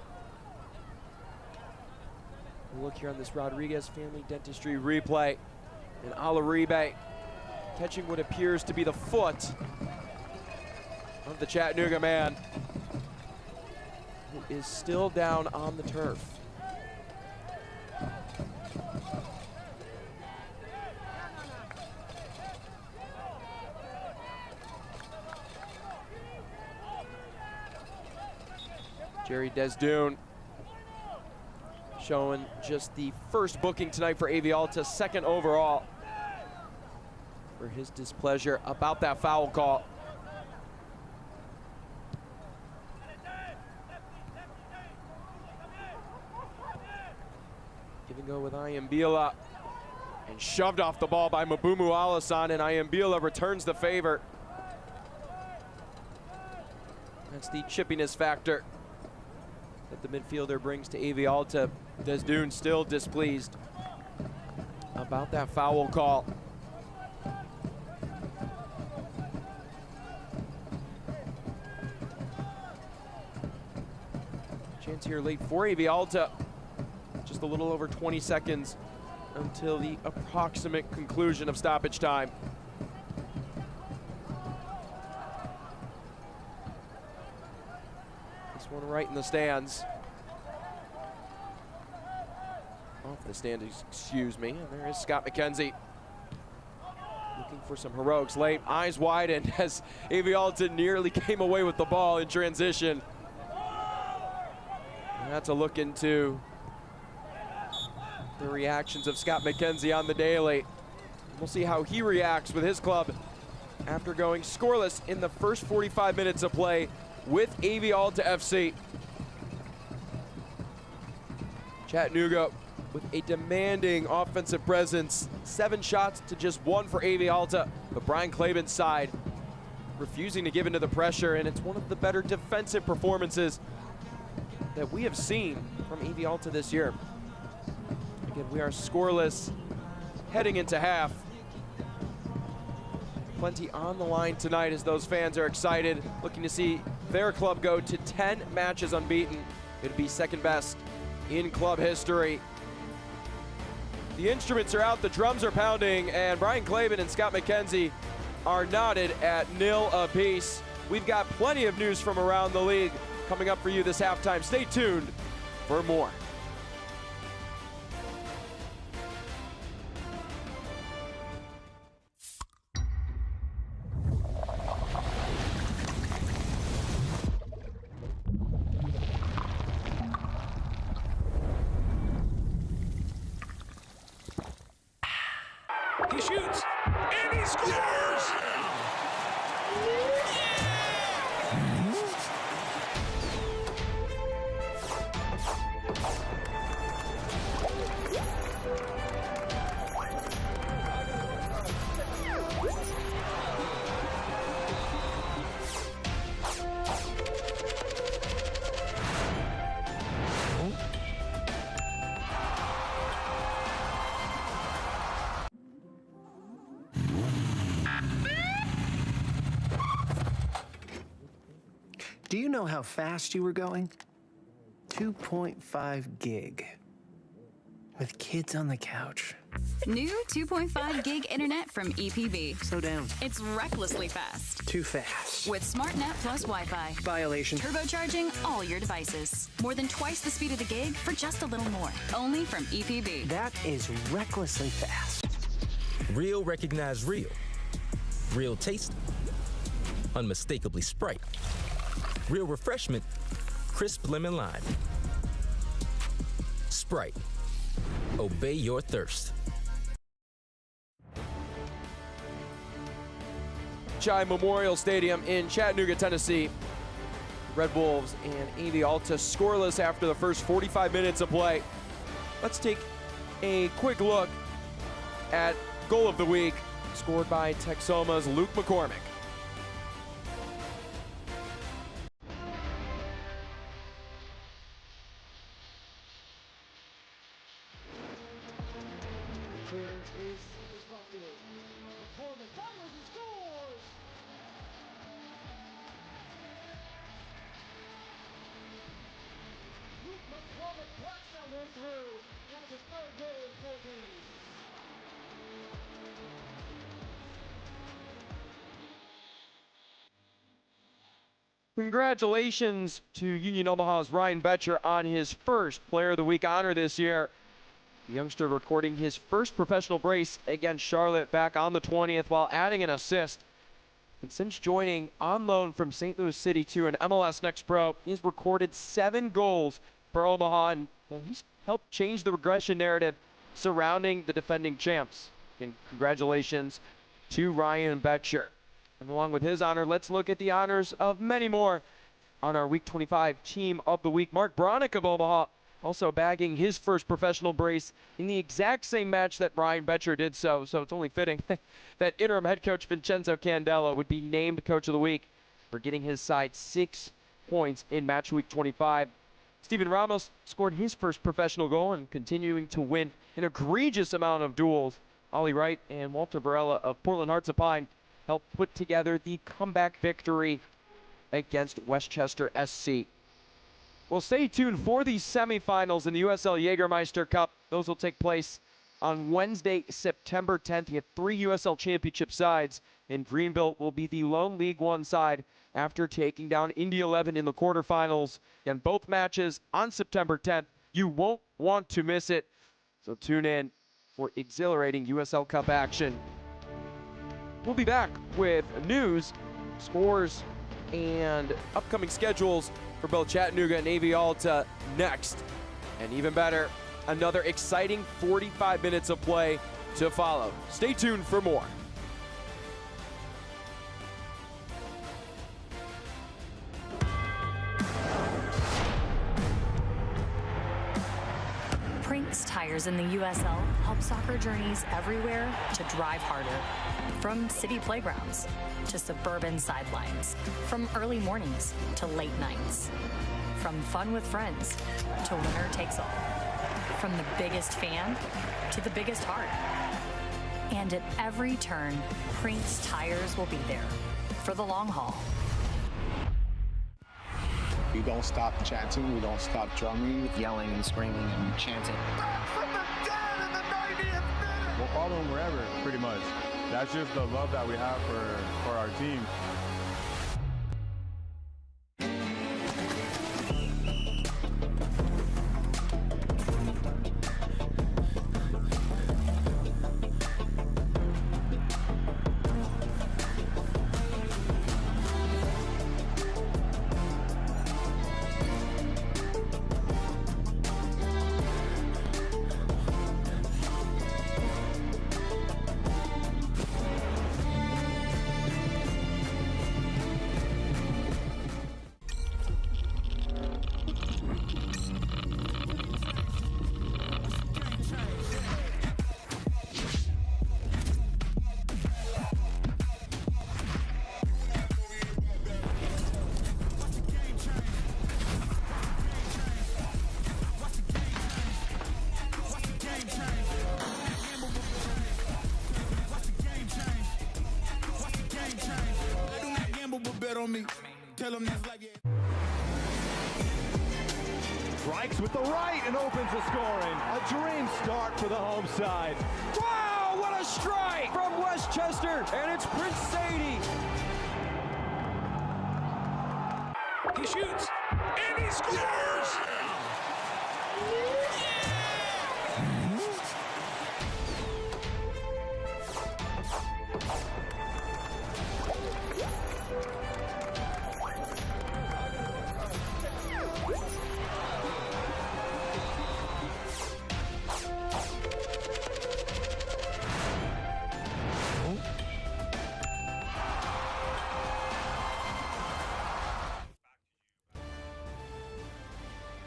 We'll look here on this Rodriguez Family Dentistry replay. And Alaribe catching what appears to be the foot of the Chattanooga man, who is still down on the turf. Jerry Desdune showing just the first booking tonight for AV Alta, second overall, for his displeasure about that foul call. Giving go with Iambila and shoved off the ball by Mabumu Alasan, and Iambila returns the favor. That's the chippiness factor that the midfielder brings to AV Alta. Desdune still displeased about that foul call. Chance here late for AV Alta. Just a little over 20 seconds until the approximate conclusion of stoppage time. This one right in the stands. Off the stand, excuse me. And there is Scott McKenzie. Looking for some heroics late. Eyes widened as AV Alta nearly came away with the ball in transition. And that's a look into the reactions of Scott McKenzie on the daily. We'll see how he reacts with his club after going scoreless in the first 45 minutes of play with AV Alta FC. Chattanooga with a demanding offensive presence. 7 shots to just 1 for AV Alta, but Brian Claben's side refusing to give into the pressure, and it's one of the better defensive performances that we have seen from AV Alta this year. Again, we are scoreless heading into half. Plenty on the line tonight as those fans are excited, looking to see their club go to 10 matches unbeaten. It'd be second best in club history. The instruments are out, the drums are pounding, and Brian Clavin and Scott McKenzie are knotted at 0 apiece. We've got plenty of news from around the league coming up for you this halftime. Stay tuned for more. He shoots, and he scores! Do you know how fast you were going? 2.5 gig. With kids on the couch. New 2.5 gig internet from EPB. Slow down. It's recklessly fast. Too fast. With SmartNet plus Wi-Fi. Violation. Turbocharging all your devices. More than twice the speed of the gig for just a little more. Only from EPB. That is recklessly fast. Real recognized real. Real taste. Unmistakably Sprite. Real refreshment. Crisp lemon lime. Sprite. Obey your thirst. Chi Memorial Stadium in Chattanooga, Tennessee. Red Wolves and AV Alta scoreless after the first 45 minutes of play. Let's take a quick look at goal of the week, scored by Texoma's Luke McCormick. Congratulations to Union Omaha's Ryan Betcher on his first Player of the Week honor this year. The youngster recording his first professional brace against Charlotte back on the 20th while adding an assist. And since joining on loan from St. Louis City to an MLS Next Pro, he's recorded 7 goals for Omaha, and he's helped change the regression narrative surrounding the defending champs. And congratulations to Ryan Betcher. And along with his honor, let's look at the honors of many more on our Week 25 Team of the Week. Mark Bronick of Omaha also bagging his first professional brace in the exact same match that Ryan Betcher did so it's only fitting that interim head coach Vincenzo Candelo would be named Coach of the Week for getting his side 6 points in match Week 25. Steven Ramos scored his first professional goal and continuing to win an egregious amount of duels. Ollie Wright and Walter Varela of Portland Hearts of Pine helped put together the comeback victory against Westchester SC. Well, stay tuned for the semifinals in the USL Jägermeister Cup. Those will take place on Wednesday, September 10th. You have 3 USL Championship sides, and Greenville will be the lone League One side after taking down Indy 11 in the quarterfinals. And both matches on September 10th. You won't want to miss it, so tune in for exhilarating USL Cup action. We'll be back with news, scores, and upcoming schedules for both Chattanooga and AV Alta next. And even better, another exciting 45 minutes of play to follow. Stay tuned for more. Prinks Tires in the USL help soccer journeys everywhere to drive harder. From city playgrounds to suburban sidelines. From early mornings to late nights. From fun with friends to winner takes all. From the biggest fan to the biggest heart. And at every turn, Prinks Tires will be there for the long haul. We don't stop chanting, we don't stop drumming, Yelling and screaming and chanting. Back from the dead in the we'll follow him wherever, pretty much. That's just the love that we have for our team. Strikes with the right and opens the scoring. A dream start for the home side. Wow, what a strike from Westchester, and it's Prince Sadie. He shoots, and he scores!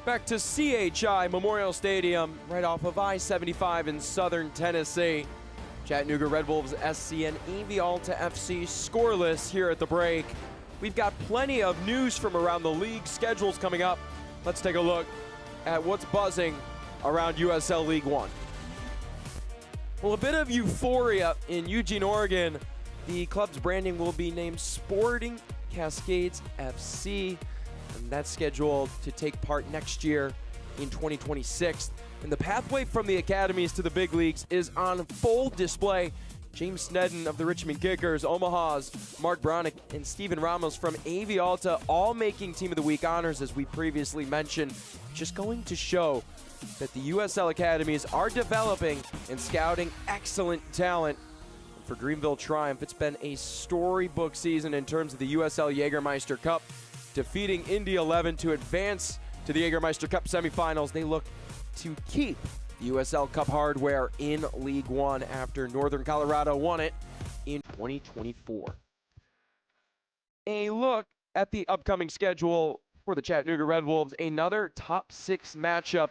Back to CHI Memorial Stadium, right off of I-75 in southern Tennessee. Chattanooga Red Wolves SC and Alta FC scoreless here at the break. We've got plenty of news from around the league, schedules coming up. Let's take a look at what's buzzing around USL League One. Well, a bit of euphoria in Eugene, Oregon. The club's branding will be named Sporting Cascades FC. And that's scheduled to take part next year in 2026. And the pathway from the academies to the big leagues is on full display. James Sneddon of the Richmond Kickers, Omaha's Mark Bronick, and Steven Ramos from Alta all making Team of the Week honors, as we previously mentioned. Just going to show that the USL academies are developing and scouting excellent talent. For Greenville Triumph, it's been a storybook season in terms of the USL Jägermeister Cup. Defeating Indy 11 to advance to the Jägermeister Cup semifinals. They look to keep the USL Cup hardware in League One after Northern Colorado won it in 2024. A look at the upcoming schedule for the Chattanooga Red Wolves. Another top 6 matchup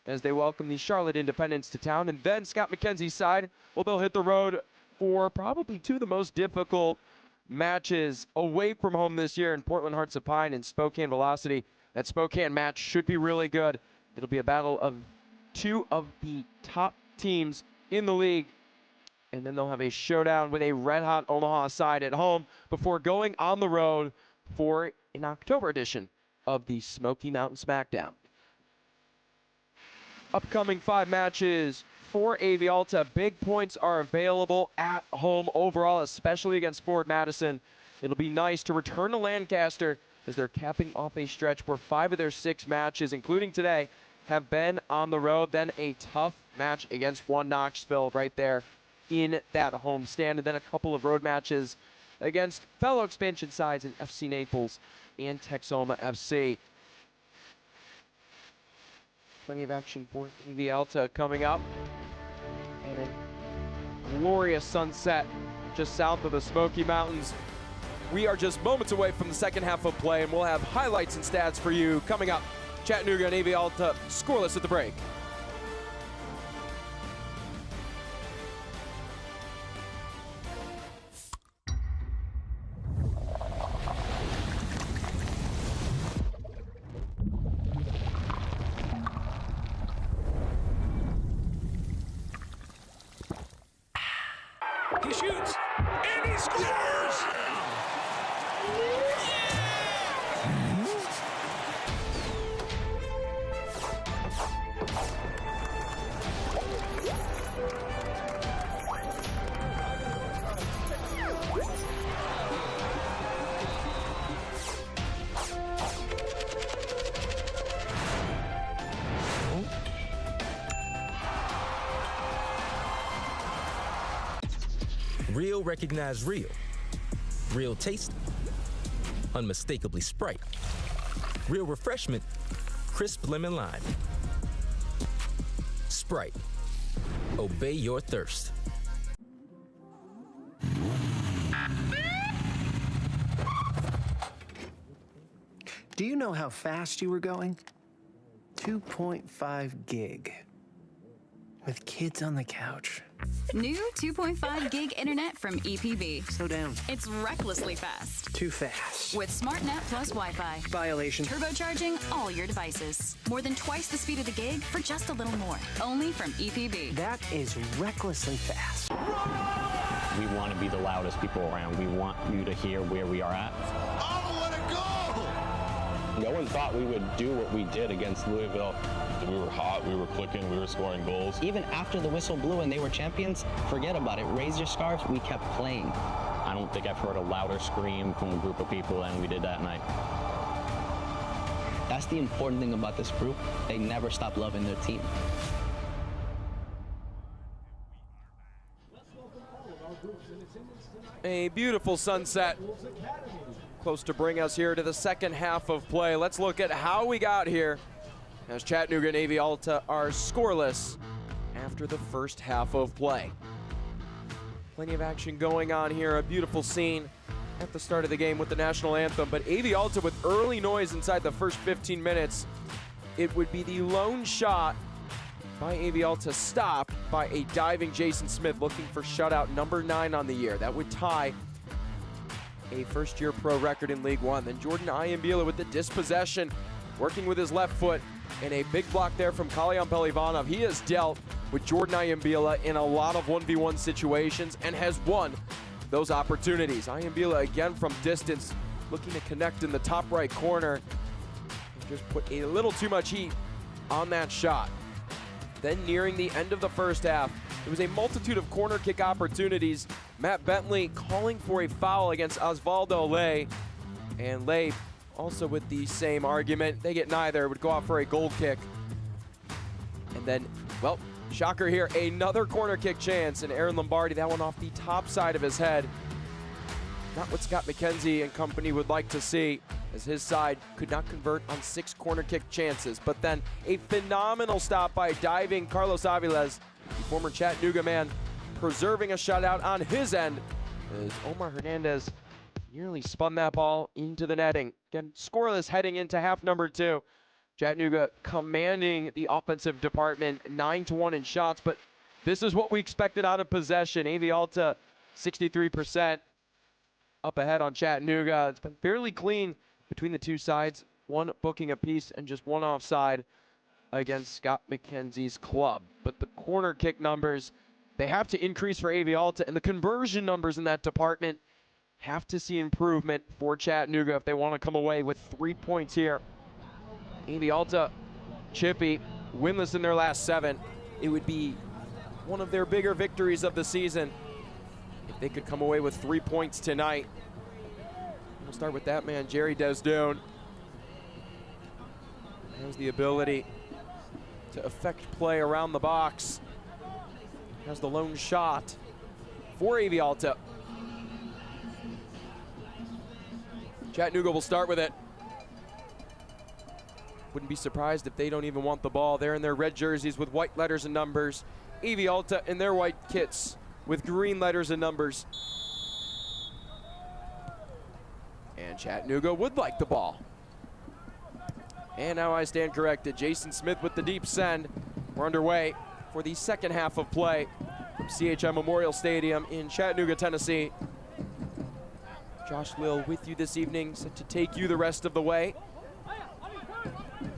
as they welcome the Charlotte Independents to town. And then Scott McKenzie's side, well, they'll hit the road for probably 2 of the most difficult matches away from home this year in Portland Hearts of Pine and Spokane Velocity. That Spokane match should be really good. It'll be a battle of 2 of the top teams in the league. And then they'll have a showdown with a red-hot Omaha side at home before going on the road for an October edition of the Smoky Mountain Smackdown. Upcoming 5 matches for Alta. Big points are available at home overall, especially against Ford Madison. It'll be nice to return to Lancaster as they're capping off a stretch where 5 of their 6 matches, including today, have been on the road. Then a tough match against One Knoxville right there in that home stand. And then a couple of road matches against fellow expansion sides in FC Naples and Texoma FC. Plenty of action for Alta coming up. And a glorious sunset just south of the Smoky Mountains. We are just moments away from the second half of play, and we'll have highlights and stats for you coming up. Chattanooga and Alta scoreless at the break. He shoots, and he scores! Real recognized real. Real taste, unmistakably Sprite. Real refreshment, crisp lemon lime. Sprite. Obey your thirst. Do you know how fast you were going? 2.5 gig. With kids on the couch. New 2.5 gig internet from EPB. Slow down. It's recklessly fast. Too fast. With SmartNet Plus Wi-Fi. Violation. Turbocharging all your devices. More than twice the speed of the gig for just a little more. Only from EPB. That is recklessly fast. We want to be the loudest people around. We want you to hear where we are at. Oh, let it go! No one thought we would do what we did against Louisville. We were hot, we were clicking, we were scoring goals. Even after the whistle blew and they were champions, forget about it. Raise your scarves. We kept playing. I don't think I've heard a louder scream from a group of people than we did that night. That's the important thing about this group. They never stop loving their team. A beautiful sunset. Close to bring us here to the second half of play. Let's look at how we got here as Chattanooga and AV Alta are scoreless after the first half of play. Plenty of action going on here. A beautiful scene at the start of the game with the national anthem, but AV Alta with early noise inside the first 15 minutes. It would be the lone shot by AV Alta stopped by a diving Jason Smith looking for shutout number 9 on the year. That would tie a first-year pro record in League One. Then Jordan Iambila with the dispossession, working with his left foot, and a big block there from Kalyan Pelivanov. He has dealt with Jordan Iambila in a lot of 1v1 situations and has won those opportunities. Iambila again from distance, looking to connect in the top right corner. And just put a little too much heat on that shot. Then nearing the end of the first half, there was a multitude of corner kick opportunities. Matt Bentley calling for a foul against Osvaldo Ley, and Ley also with the same argument. They get neither. It would go out for a goal kick. And then, well, shocker here, another corner kick chance, and Aaron Lombardi, that one off the top side of his head. Not what Scott McKenzie and company would like to see, as his side could not convert on 6 corner kick chances. But then a phenomenal stop by diving Carlos Aviles, the former Chattanooga man, preserving a shutout on his end, as Omar Hernandez nearly spun that ball into the netting. Again, scoreless heading into half number 2. Chattanooga commanding the offensive department 9-1 in shots, but this is what we expected out of possession. AV Alta 63% up ahead on Chattanooga. It's been fairly clean between the two sides, 1 booking apiece and just 1 offside against Scott McKenzie's club. But the corner kick numbers, they have to increase for AV Alta, and the conversion numbers in that department have to see improvement for Chattanooga if they want to come away with 3 points here. AV Alta, chippy, winless in their last 7. It would be one of their bigger victories of the season if they could come away with 3 points tonight. We'll start with that man, Jerry Desdoon. Has the ability to affect play around the box. Has the lone shot for AV Alta. Chattanooga will start with it. Wouldn't be surprised if they don't even want the ball. They're in their red jerseys with white letters and numbers. AV Alta in their white kits with green letters and numbers. And Chattanooga would like the ball. And now I stand corrected. Jason Smith with the deep send. We're underway for the second half of play from CHI Memorial Stadium in Chattanooga, Tennessee. Josh Lill with you this evening, set to take you the rest of the way.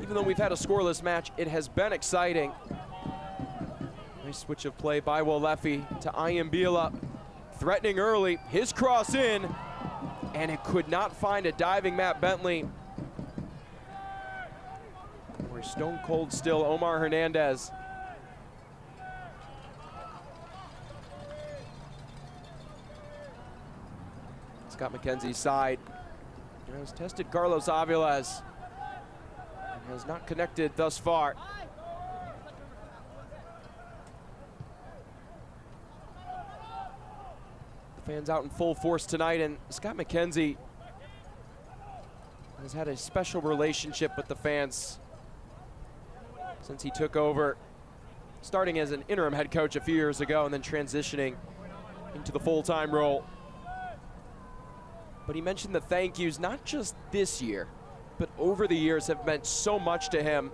Even though we've had a scoreless match, it has been exciting. Nice switch of play by Wolefi to Iambila. Threatening early, his cross in, and it could not find a diving Matt Bentley. We're stone cold still, Omar Hernandez. Scott McKenzie's side has tested Carlos Aviles and has not connected thus far. The Fans out in full force tonight, and Scott McKenzie has had a special relationship with the fans since he took over, starting as an interim head coach a few years ago and then transitioning into the full-time role. But he mentioned the thank yous, not just this year, but over the years have meant so much to him.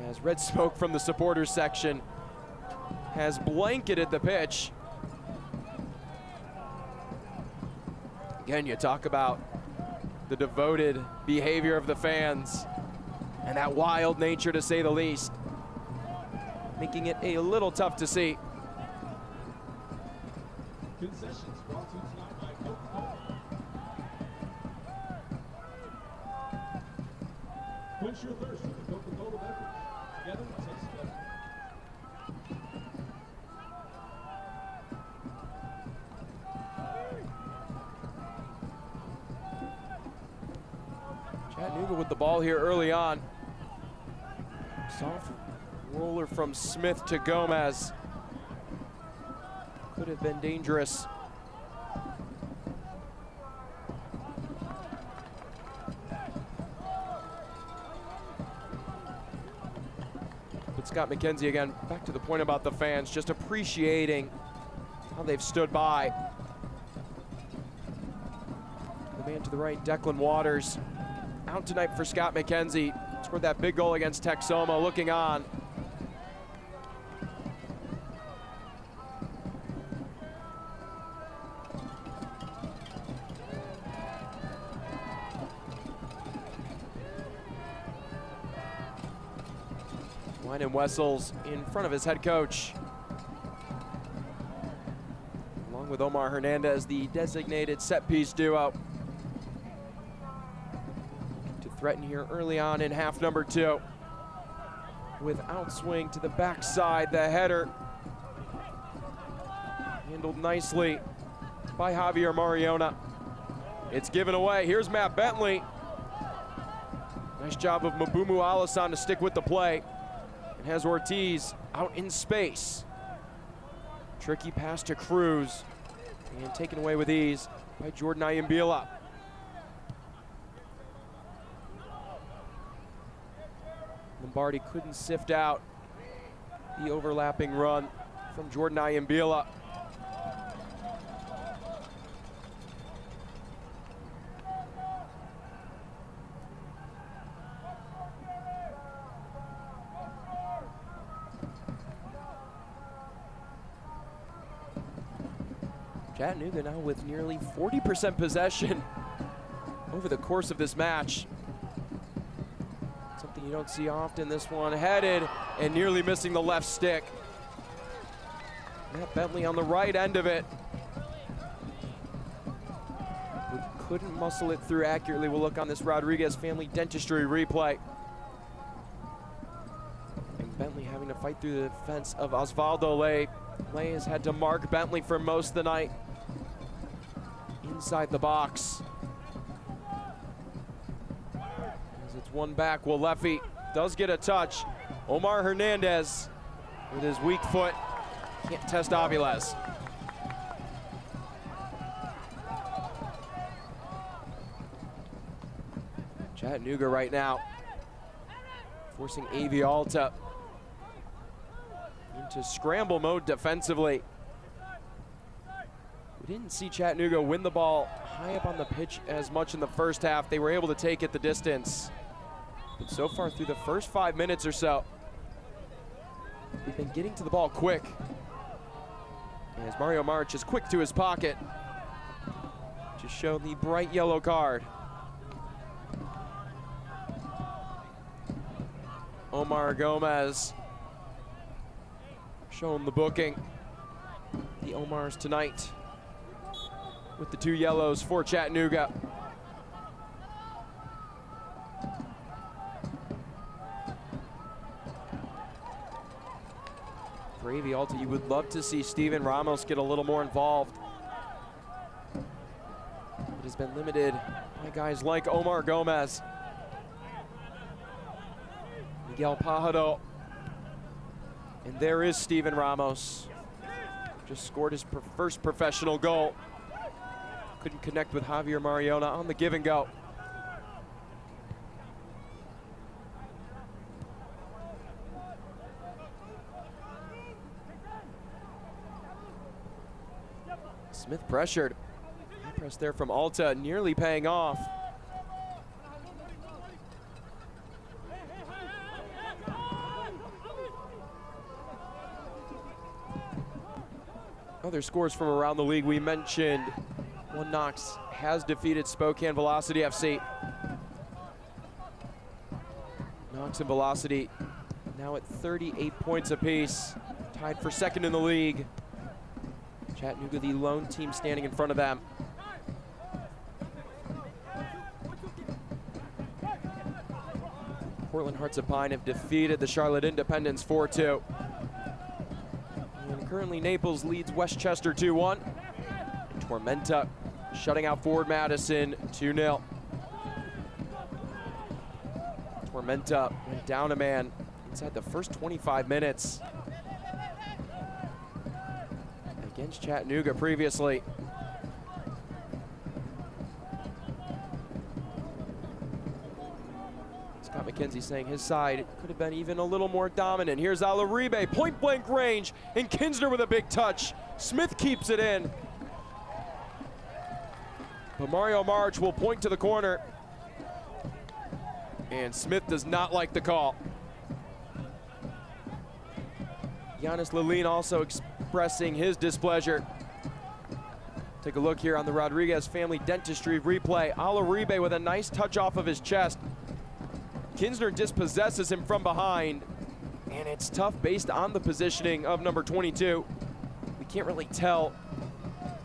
As red smoke from the supporters section has blanketed the pitch. Again, you talk about the devoted behavior of the fans and that wild nature, to say the least, making it a little tough to see. Concessions brought to you tonight by Coca-Cola. Quench your thirst with the Coca-Cola beverage. Together, it tastes better. Chattanooga with the ball here early on. Soft roller from Smith to Gomez. Could have been dangerous. But Scott McKenzie again, back to the point about the fans, just appreciating how they've stood by. The man to the right, Declan Waters, out tonight for Scott McKenzie. Scored that big goal against Texoma, looking on. Wyman Wessels in front of his head coach, along with Omar Hernandez, the designated set-piece duo. To threaten here early on in half number 2. With outswing to the backside, the header handled nicely by Javier Mariona. It's given away. Here's Matt Bentley. Nice job of Mabumu Alasan to stick with the play. And has Ortiz out in space. Tricky pass to Cruz. And taken away with ease by Jordan Ayambila. Lombardi couldn't sift out the overlapping run from Jordan Ayambila. Chattanooga now with nearly 40% possession over the course of this match. Something you don't see often. This one headed and nearly missing the left stick. Matt Bentley on the right end of it. But couldn't muscle it through accurately. We'll look on this Rodriguez family dentistry replay. And Bentley having to fight through the defense of Osvaldo Ley. Ley has had to mark Bentley for most of the night. Inside the box. As it's one back, Walefi does get a touch. Omar Hernandez with his weak foot can't test Aviles. Chattanooga right now forcing AV Alta into scramble mode defensively. We didn't see Chattanooga win the ball high up on the pitch as much in the first half. They were able to take it the distance. But so far through the first 5 minutes or so, they've been getting to the ball quick. As Mario March is quick to his pocket to show the bright yellow card. Omar Gomez showing the booking. The Omars tonight with the 2 yellows for Chattanooga. For AV Alta, you would love to see Steven Ramos get a little more involved. It has been limited by guys like Omar Gomez. Miguel Pajado. And there is Steven Ramos. just scored his first professional goal. Couldn't connect with Javier Mariona on the give and go. Smith pressured. High press there from Alta, nearly paying off. Other scores from around the league we mentioned. One Knox has defeated Spokane Velocity FC. Knox and Velocity now at 38 points apiece, tied for second in the league. Chattanooga, the lone team standing in front of them. Portland Hearts of Pine have defeated the Charlotte Independents 4-2. And currently Naples leads Westchester 2-1. Tormenta shutting out Ford Madison 2-0. Tormenta went down a man inside the first 25 minutes against Chattanooga previously. Scott McKenzie saying his side could have been even a little more dominant. Here's Alaribe, point blank range, and Kinsner with a big touch. Smith keeps it in. But Mario March will point to the corner. And Smith does not like the call. Giannis Lalin also expressing his displeasure. Take a look here on the Rodriguez family dentistry replay. Alaribe with a nice touch off of his chest. Kinsner dispossesses him from behind, and it's tough based on the positioning of number 22. We can't really tell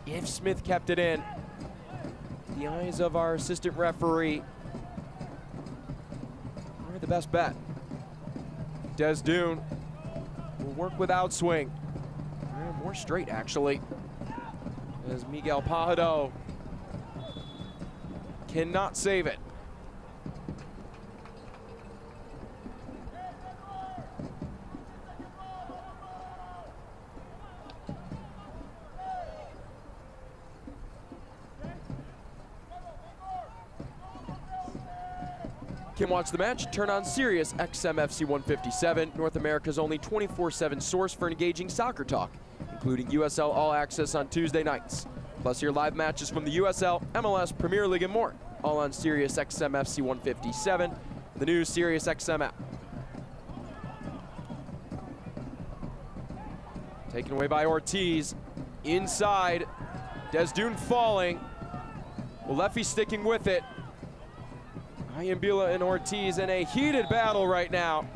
if Smith kept it in. The eyes of our assistant referee are the best bet. Des Dune will work without swing. More straight, actually. As Miguel Pajado cannot save it. Can watch the match? Turn on Sirius XM-FC 157, North America's only 24/7 source for engaging soccer talk, including USL All Access on Tuesday nights. Plus your live matches from the USL, MLS, Premier League, and more, all on Sirius XM-FC 157, the new Sirius XM app. Taken away by Ortiz. Inside, Des Dune falling. Ulefi sticking with it. Ayambila and Ortiz in a heated battle right now.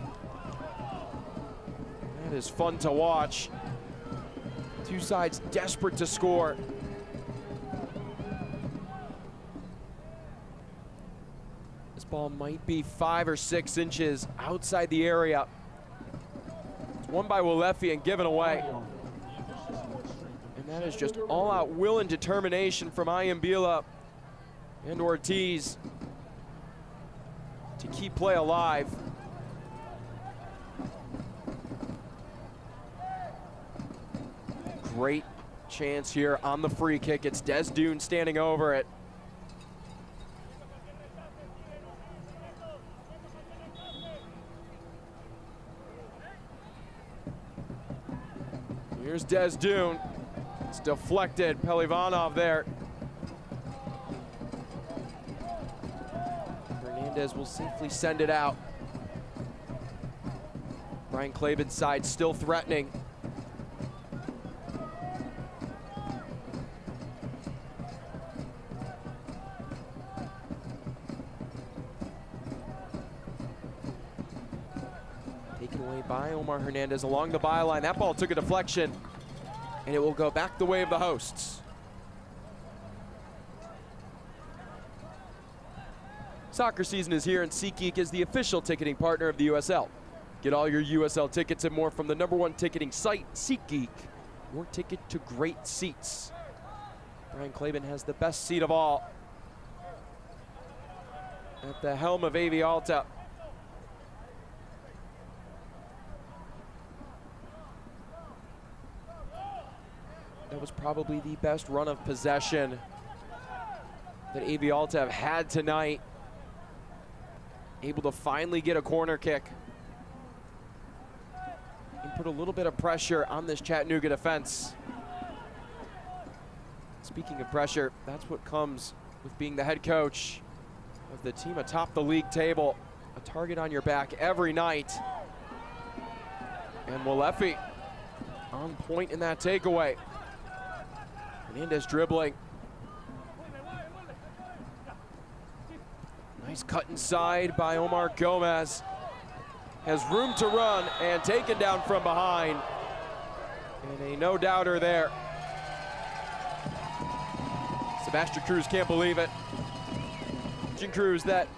That is fun to watch. Two sides desperate to score. This ball might be 5 or 6 inches outside the area. It's won by Ulefi and given away. And that is just all-out will and determination from Ayambila and Ortiz to keep play alive. Great chance here on the free kick. It's Des Dune standing over it. Here's Des Dune. It's deflected. Pelivanov there. Hernandez will safely send it out. Brian Klaben's side still threatening. Taken away by Omar Hernandez along the byline. That ball took a deflection, and it will go back the way of the hosts. Soccer season is here, and SeatGeek is the official ticketing partner of the USL. Get all your USL tickets and more from the #1 ticketing site, SeatGeek. Your ticket to great seats. Brian Klaben has the best seat of all at the helm of AV Alta. was probably the best run of possession that AV Alta have had tonight. Able to finally get a corner kick and put a little bit of pressure on this Chattanooga defense. Speaking of pressure, that's what comes with being the head coach of the team atop the league table. A target on your back every night. And Walefi on point in that takeaway. Hernandez dribbling. Nice cut inside by Omar Gomez. Has room to run and taken down from behind. And a no-doubter there. Sebastian Cruz can't believe it. Sebastian Cruz, that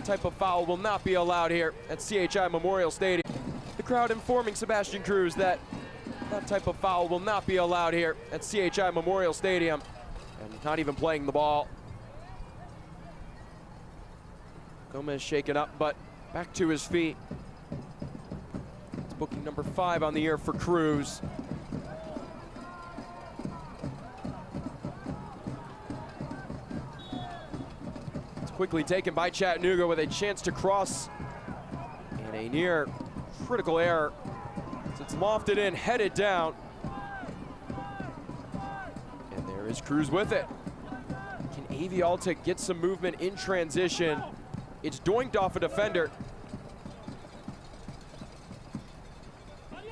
type of foul will not be allowed here at CHI Memorial Stadium. The crowd informing Sebastian Cruz that type of foul will not be allowed here at CHI Memorial Stadium. And not even playing the ball. Gomez shaken up, but back to his feet. It's booking number 5 on the year for Cruz. It's quickly taken by Chattanooga with a chance to cross. And a near critical error. It's lofted in, headed down. And there is Cruz with it. Can AV Alta get some movement in transition? It's doinked off a defender.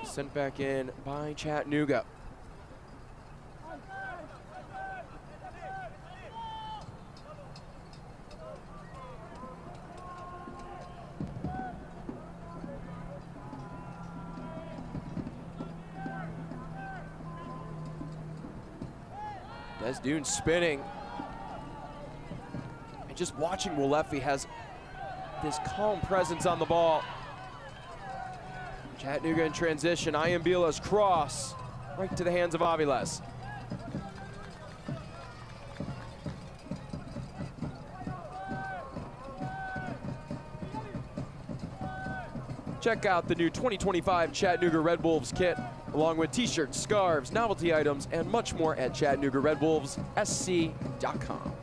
Sent back in by Chattanooga. Desdune spinning. And just watching Walefi has this calm presence on the ball. Chattanooga in transition. Ayambila's cross right to the hands of Aviles. Check out the new 2025 Chattanooga Red Wolves kit, along with t-shirts, scarves, novelty items, and much more at ChattanoogaRedWolvesSC.com.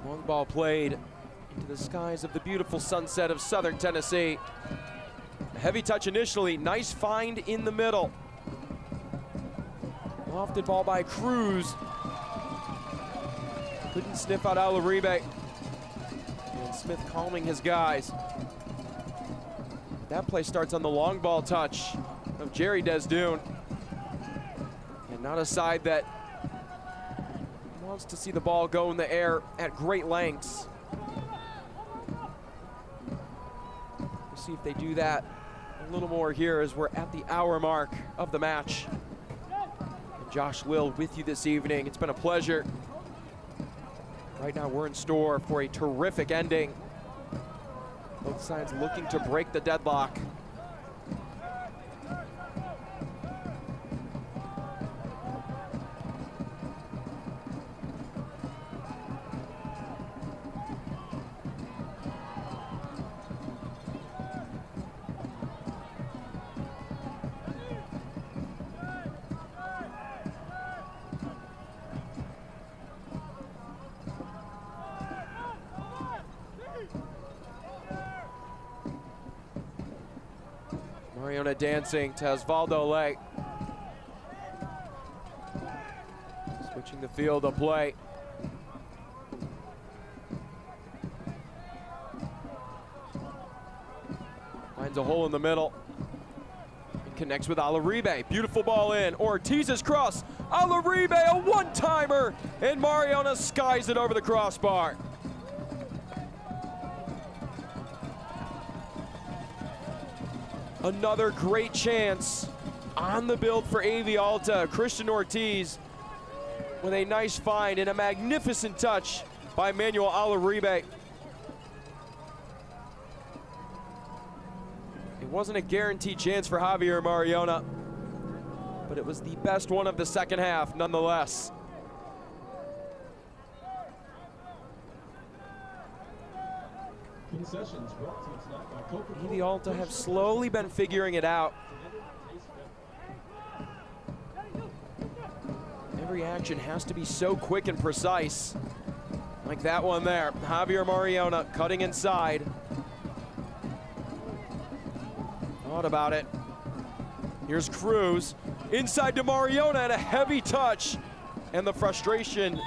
Long ball played into the skies of the beautiful sunset of southern Tennessee. A heavy touch initially, nice find in the middle. Lofted ball by Cruz. Couldn't sniff out Alaribe. And Smith calming his guys. That play starts on the long ball touch of Jerry Desdune. And not a side that wants to see the ball go in the air at great lengths. We'll see if they do that a little more here as we're at the hour mark of the match. And Josh Lill with you this evening. It's been a pleasure. Right now we're in store for a terrific ending. Both sides looking to break the deadlock. Mariona dancing to Osvaldo Lay. Switching the field of play. Finds a hole in the middle. And connects with Alaribe. Beautiful ball in. Ortiz's cross. Alaribe, a one-timer. And Mariona skies it over the crossbar. Another great chance on the build for AV Alta. Christian Ortiz with a nice find and a magnificent touch by Manuel Alaribe. It wasn't a guaranteed chance for Javier Mariona, but it was the best one of the second half nonetheless. Concessions brought to you tonight by Coca-Cola. The Alta have slowly been figuring it out. Every action has to be so quick and precise. Like that one there. Javier Mariona cutting inside. Thought about it. Here's Cruz. Inside to Mariona and a heavy touch. And the frustration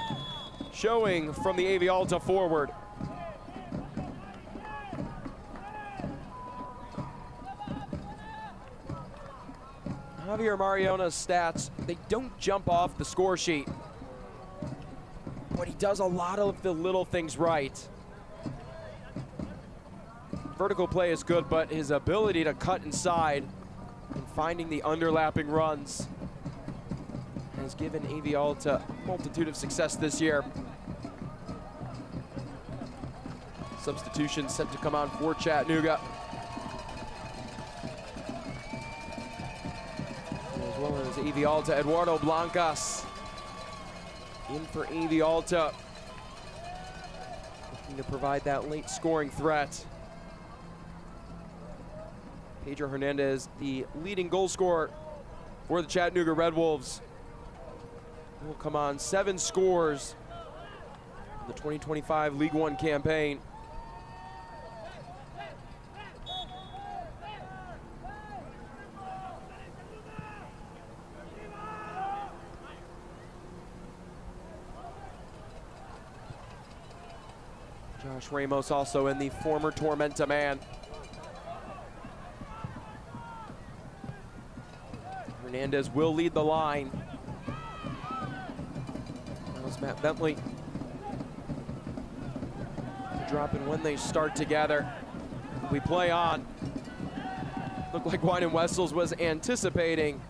showing from the AV Alta forward. Javier Mariona's stats, they don't jump off the score sheet, but he does a lot of the little things right. Vertical play is good, but his ability to cut inside and finding the underlapping runs has given AV Alta a multitude of success this year. Substitution set to come on for Chattanooga. As well as AV Alta, Eduardo Blancas in for AV Alta, looking to provide that late scoring threat. Pedro Hernandez, the leading goal scorer for the Chattanooga Red Wolves, will come on 7 scores in the 2025 League One campaign. Josh Ramos also in, the former Tormenta man. Hernandez will lead the line. That was Matt Bentley. Dropping when they start together. We play on. Looked like Wine & Wessels was anticipating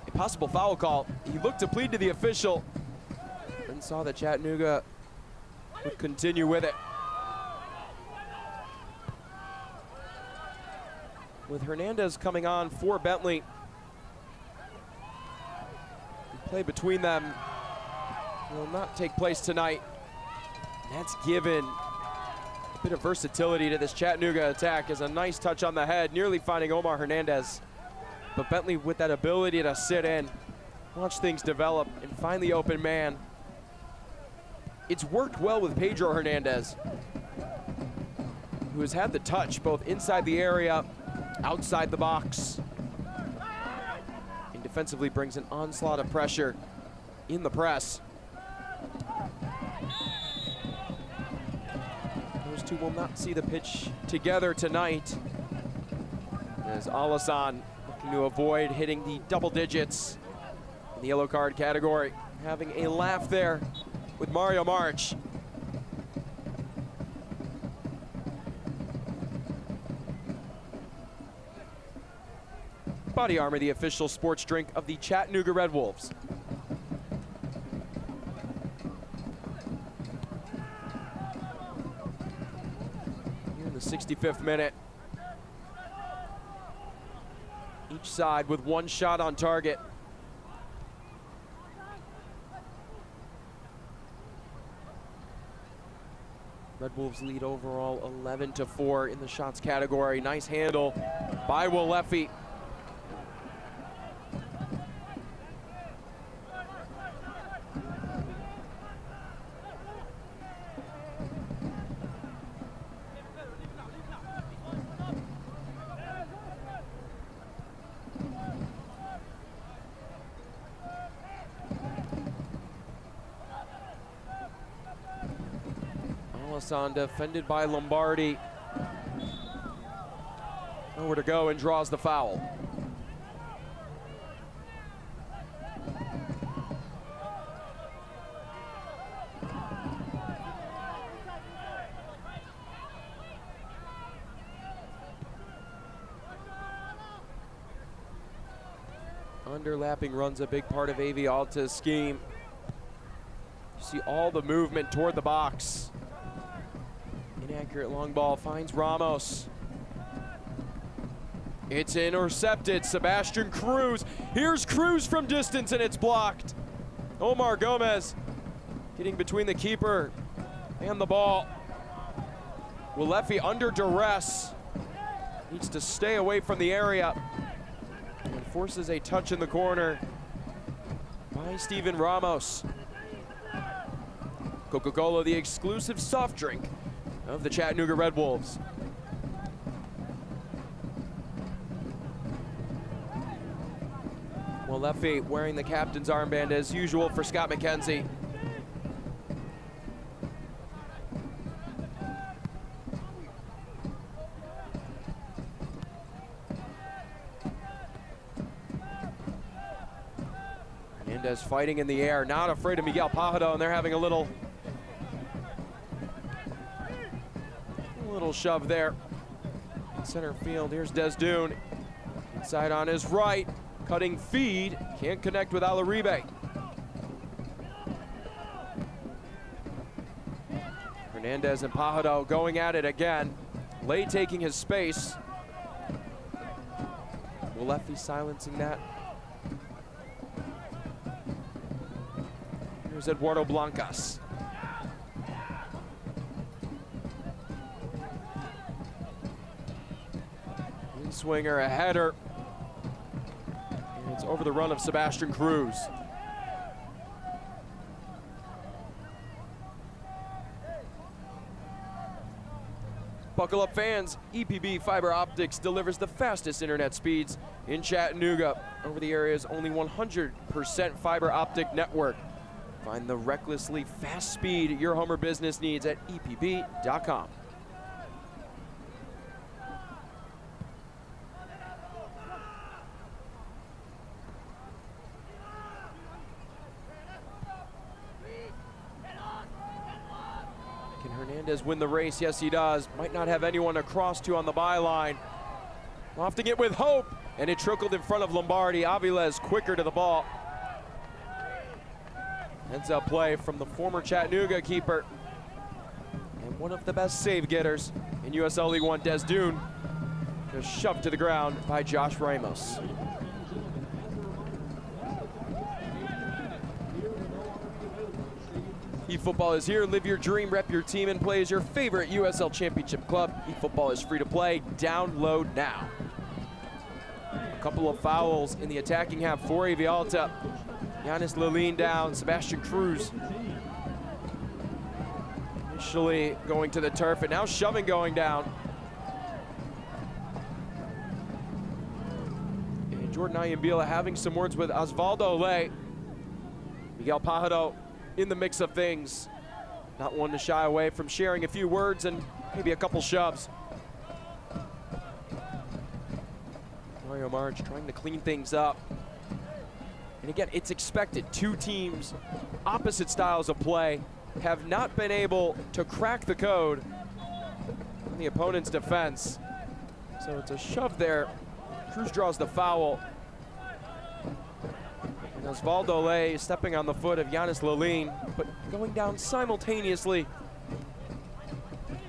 a possible foul call. He looked to plead to the official and saw that Chattanooga would continue with it. With Hernandez coming on for Bentley, the play between them will not take place tonight. That's given a bit of versatility to this Chattanooga attack, as a nice touch on the head, nearly finding Omar Hernandez. But Bentley with that ability to sit in, watch things develop, and find the open man. It's worked well with Pedro Hernandez, who has had the touch both inside the area, outside the box, and defensively brings an onslaught of pressure in the press. Those two will not see the pitch together tonight, as Alassane looking to avoid hitting the double digits in the yellow card category. Having a laugh there with Mario March. Body Armor, the official sports drink of the Chattanooga Red Wolves. Here in the 65th minute. Each side with one shot on target. Red Wolves lead overall 11-4 in the shots category. Nice handle by Walefi. Defended by Lombardi. Nowhere to go and draws the foul. Underlapping runs a big part of AV Alta's scheme. You see all the movement toward the box. Inaccurate long ball finds Ramos. It's intercepted. Sebastian Cruz. Here's Cruz from distance, and it's blocked. Omar Gomez getting between the keeper and the ball. Walefi under duress. Needs to stay away from the area. And forces a touch in the corner by Steven Ramos. Coca-Cola, the exclusive soft drink of the Chattanooga Red Wolves. Walefi wearing the captain's armband as usual for Scott McKenzie. Hernandez fighting in the air, not afraid of Miguel Pajado, and they're having a little shove there in center field. Here's Desdune, inside on his right, cutting feed, can't connect with Alaribe. Hernandez and Pajado going at it again. Lay taking his space. Walefi silencing that. Here's Eduardo Blancas. Swinger, a header. And it's over the run of Sebastian Cruz. Buckle up, fans. EPB Fiber Optics delivers the fastest internet speeds in Chattanooga over the area's only 100% fiber optic network. Find the recklessly fast speed your home or business needs at epb.com. Can Hernandez win the race? Yes, he does. Might not have anyone to cross to on the byline. Lofting it with hope, and it trickled in front of Lombardi. Aviles quicker to the ball. Heads up play from the former Chattanooga keeper and one of the best save getters in USL League One, Desdune, just shoved to the ground by Josh Ramos. eFootball is here. Live your dream, rep your team, and play as your favorite USL Championship club. eFootball is free to play. Download now. A couple of fouls in the attacking half for AV Alta. Yanis Lalin down, Sebastian Cruz initially going to the turf, and now shoving going down. And Jordan Ayambila having some words with Osvaldo Ley. Miguel Pajado in the mix of things. Not one to shy away from sharing a few words and maybe a couple shoves. Mario March trying to clean things up. And again, it's expected. Two teams, opposite styles of play, have not been able to crack the code on the opponent's defense. So it's a shove there. Cruz draws the foul. And Osvaldo Ley stepping on the foot of Yanis Lalin, but going down simultaneously,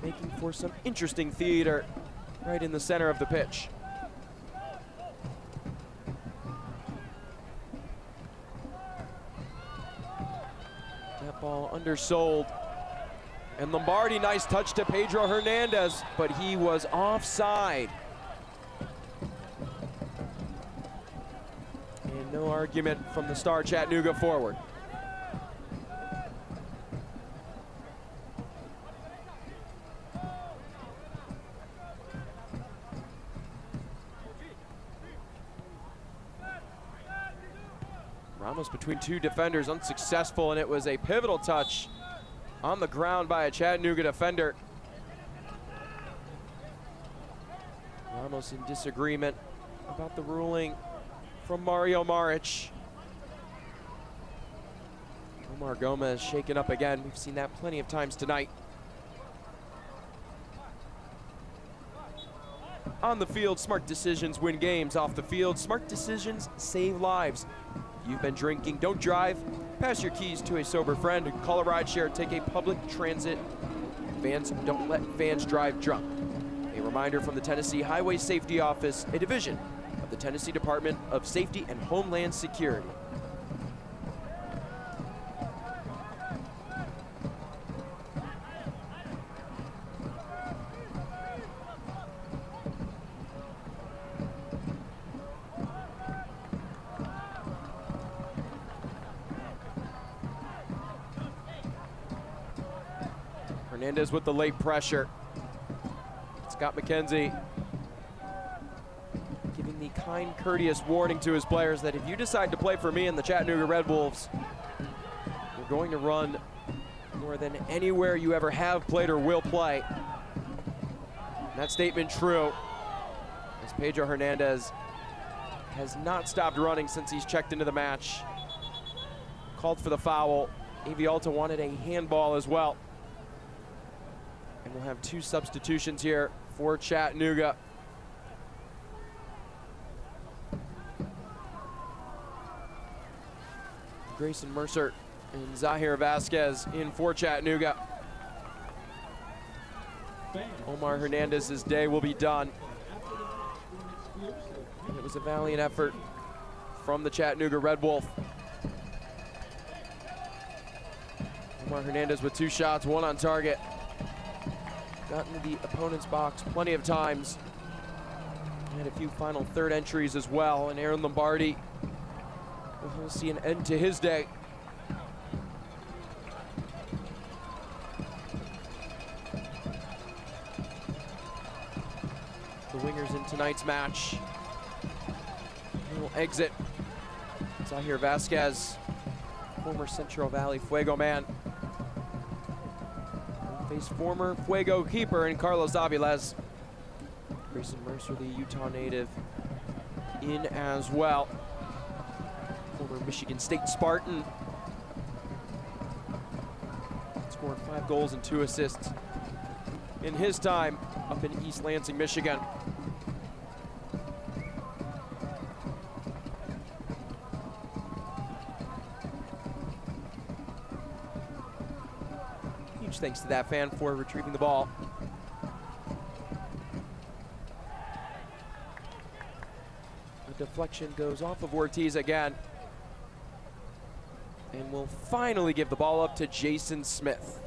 making for some interesting theater right in the center of the pitch. Ball undersold, and Lombardi, nice touch to Pedro Hernandez, but he was offside. And no argument from the star Chattanooga forward. Ramos between two defenders, unsuccessful, and it was a pivotal touch on the ground by a Chattanooga defender. Ramos in disagreement about the ruling from Mario Maric. Omar Gomez shaken up again. We've seen that plenty of times tonight. On the field, smart decisions win games. Off the field, smart decisions save lives. You've been drinking, don't drive. Pass your keys to a sober friend. Call a rideshare, take a public transit. Fans, don't let fans drive drunk. A reminder from the Tennessee Highway Safety Office, a division of the Tennessee Department of Safety and Homeland Security. Hernandez with the late pressure. Scott McKenzie giving the kind, courteous warning to his players that if you decide to play for me in the Chattanooga Red Wolves, you're going to run more than anywhere you ever have played or will play. And that statement true, as Pedro Hernandez has not stopped running since he's checked into the match. Called for the foul. AV Alta wanted a handball as well. And we'll have 2 substitutions here for Chattanooga. Grayson Mercer and Zahir Vasquez in for Chattanooga. Omar Hernandez's day will be done. And it was a valiant effort from the Chattanooga Red Wolf. Omar Hernandez with 2 shots, 1 on target. Got into the opponent's box plenty of times. Had a few final third entries as well, and Aaron Lombardi will see an end to his day. The wingers in tonight's match will exit. Zahir Vasquez, former Central Valley Fuego man. Face former Fuego keeper in Carlos Aviles. Grayson Mercer, the Utah native, in as well. Former Michigan State Spartan. Scored 5 goals and 2 assists in his time up in East Lansing, Michigan. Thanks to that fan for retrieving the ball. The deflection goes off of Ortiz again. And will finally give the ball up to Jason Smith.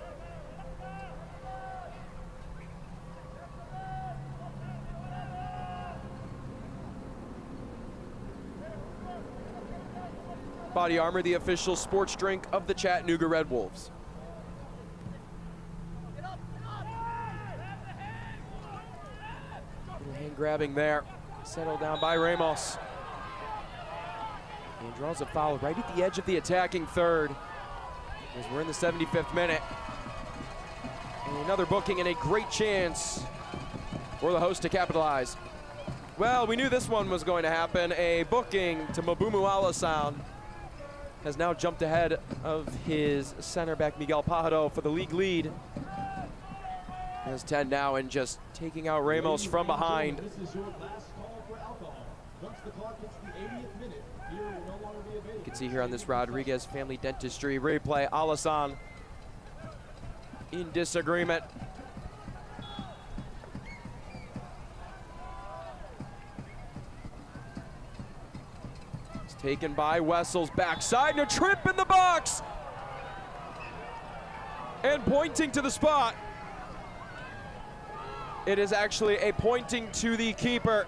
Body Armor, the official sports drink of the Chattanooga Red Wolves. Grabbing there, settled down by Ramos. And draws a foul right at the edge of the attacking third as we're in the 75th minute. And another booking and a great chance for the host to capitalize. Well, we knew this one was going to happen. A booking to Mabumu Alasan has now jumped ahead of his center back Miguel Pajaro for the league lead. Has 10 now and just taking out Ramos from behind. This is your last call for alcohol. Once the clock hits the 80th minute, beer will no longer be available. You can see here on this Rodriguez Family Dentistry replay, Alasan in disagreement. It's taken by Wessel's backside and a trip in the box. And pointing to the spot. It is actually a pointing to the keeper.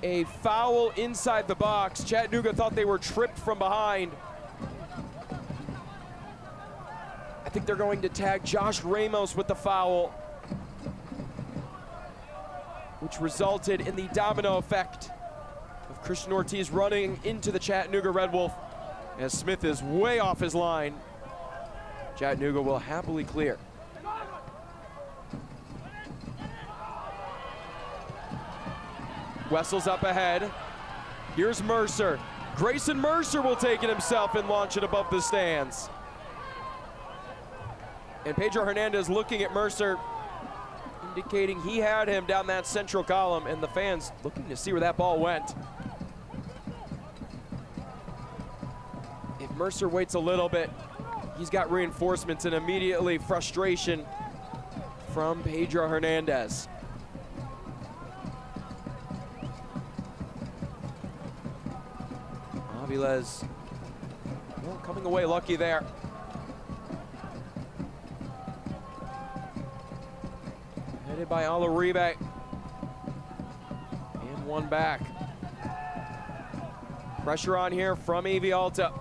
A foul inside the box. Chattanooga thought they were tripped from behind. I think they're going to tag Josh Ramos with the foul, which resulted in the domino effect of Christian Ortiz running into the Chattanooga Red Wolf as Smith is way off his line. Chattanooga will happily clear. Wessel's up ahead. Here's Mercer. Grayson Mercer will take it himself and launch it above the stands. And Pedro Hernandez looking at Mercer, indicating he had him down that central column, and the fans looking to see where that ball went. If Mercer waits a little bit, he's got reinforcements and immediately frustration from Pedro Hernandez. Aviles, well, coming away lucky there. Headed by Alaribe. And one back. Pressure on here from AV Alta.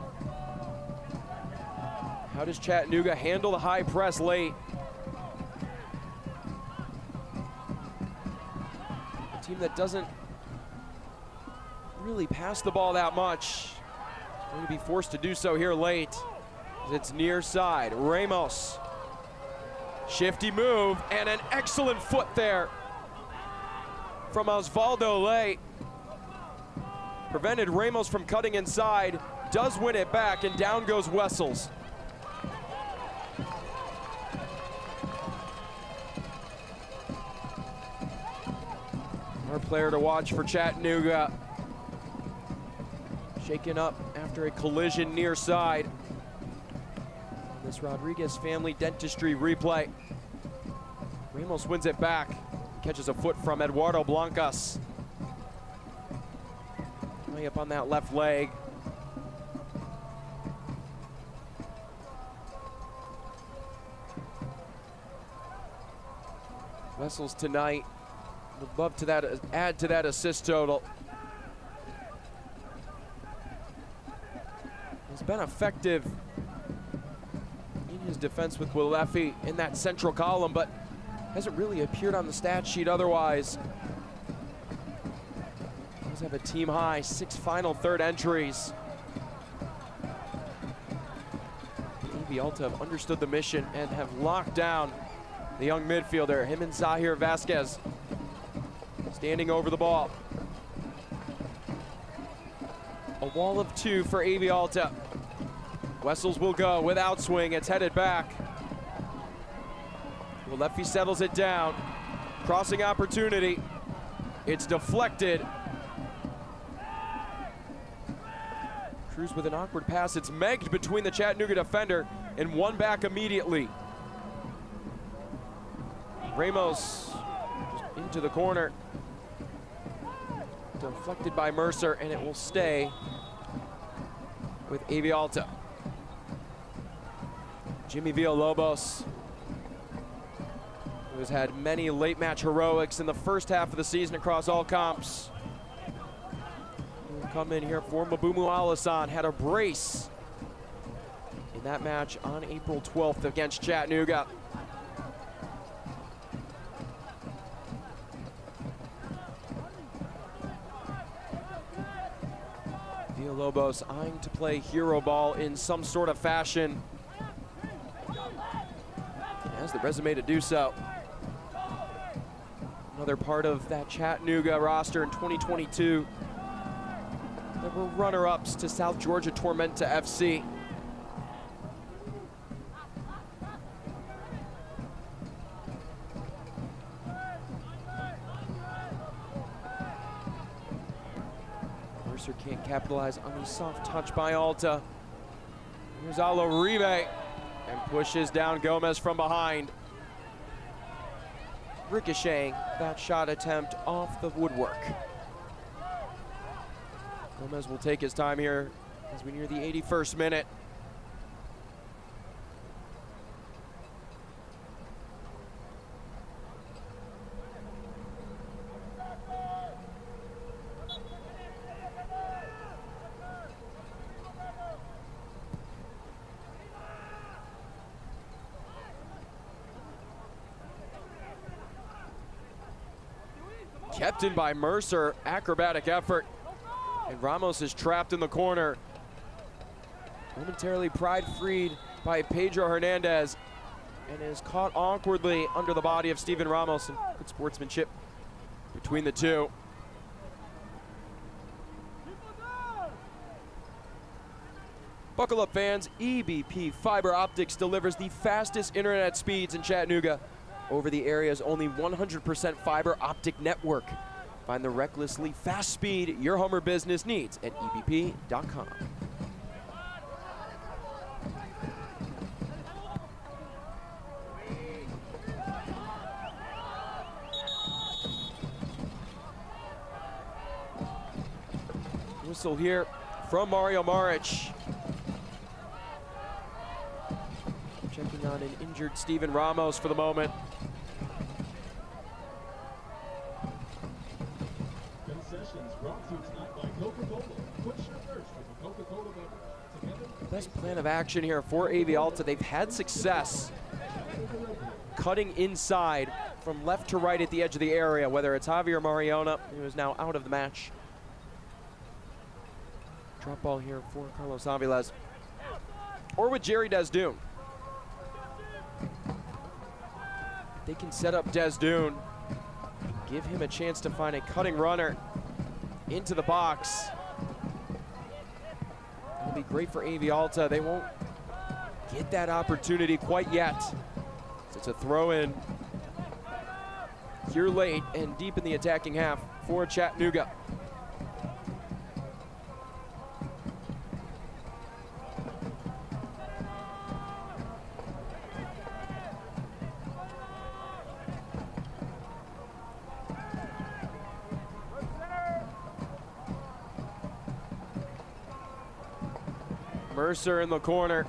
How does Chattanooga handle the high press late? A team that doesn't really pass the ball that much is going to be forced to do so here late. It's near side. Ramos. Shifty move and an excellent foot there from Osvaldo Ley. Prevented Ramos from cutting inside. Does win it back, and down goes Wessels. Our player to watch for Chattanooga. Shaken up after a collision near side. This Rodriguez family dentistry replay. Ramos wins it back. Catches a foot from Eduardo Blancas. Way up on that left leg. Wessels tonight would love to add to that assist total. He's been effective in his defense with Willefi in that central column, but hasn't really appeared on the stat sheet otherwise. Does have a team high 6 final third entries. AV Alta have understood the mission and have locked down the young midfielder, him and Zahir Vasquez, standing over the ball. A wall of 2 for AV Alta. Wessels will go with outswing. It's headed back. Willefi settles it down. Crossing opportunity. It's deflected. Cruz with an awkward pass. It's megged between the Chattanooga defender and one back immediately. Ramos just into the corner. Deflected by Mercer, and it will stay with AV Alta. Jimmy Villalobos, who has had many late match heroics in the first half of the season across all comps. He'll come in here for Mabumu Alasan, had a brace in that match on April 12th against Chattanooga. Villalobos eyeing to play hero ball in some sort of fashion. He has the resume to do so. Another part of that Chattanooga roster in 2022 that were runner-ups to South Georgia Tormenta FC. Mercer can't capitalize on the soft touch by Alta. Here's Alaribe and pushes down Gomez from behind. Ricocheting that shot attempt off the woodwork. Gomez will take his time here as we near the 81st minute. Kept in by Mercer, acrobatic effort. And Ramos is trapped in the corner. Momentarily pride-freed by Pedro Hernandez and is caught awkwardly under the body of Steven Ramos. And good sportsmanship between the two. Buckle up, fans. EBP Fiber Optics delivers the fastest internet speeds in Chattanooga over the area's only 100% fiber optic network. Find the recklessly fast speed your home or business needs at ebp.com. Whistle here from Mario Maric. Checking on an injured Steven Ramos for the moment. Concessions brought to you tonight by Coca-Cola. Quench your thirst with a Coca-Cola beverage. Together, Best plan of action here for AV Alta. They've had success cutting inside from left to right at the edge of the area, whether it's Javier Mariona, who is now out of the match. Drop ball here for Carlos Aviles, or with Jerry Desdoon. They can set up Desdoon, give him a chance to find a cutting runner into the box. It'll be great for AV Alta. They won't get that opportunity quite yet. It's a throw in here late and deep in the attacking half for Chattanooga. Mercer in the corner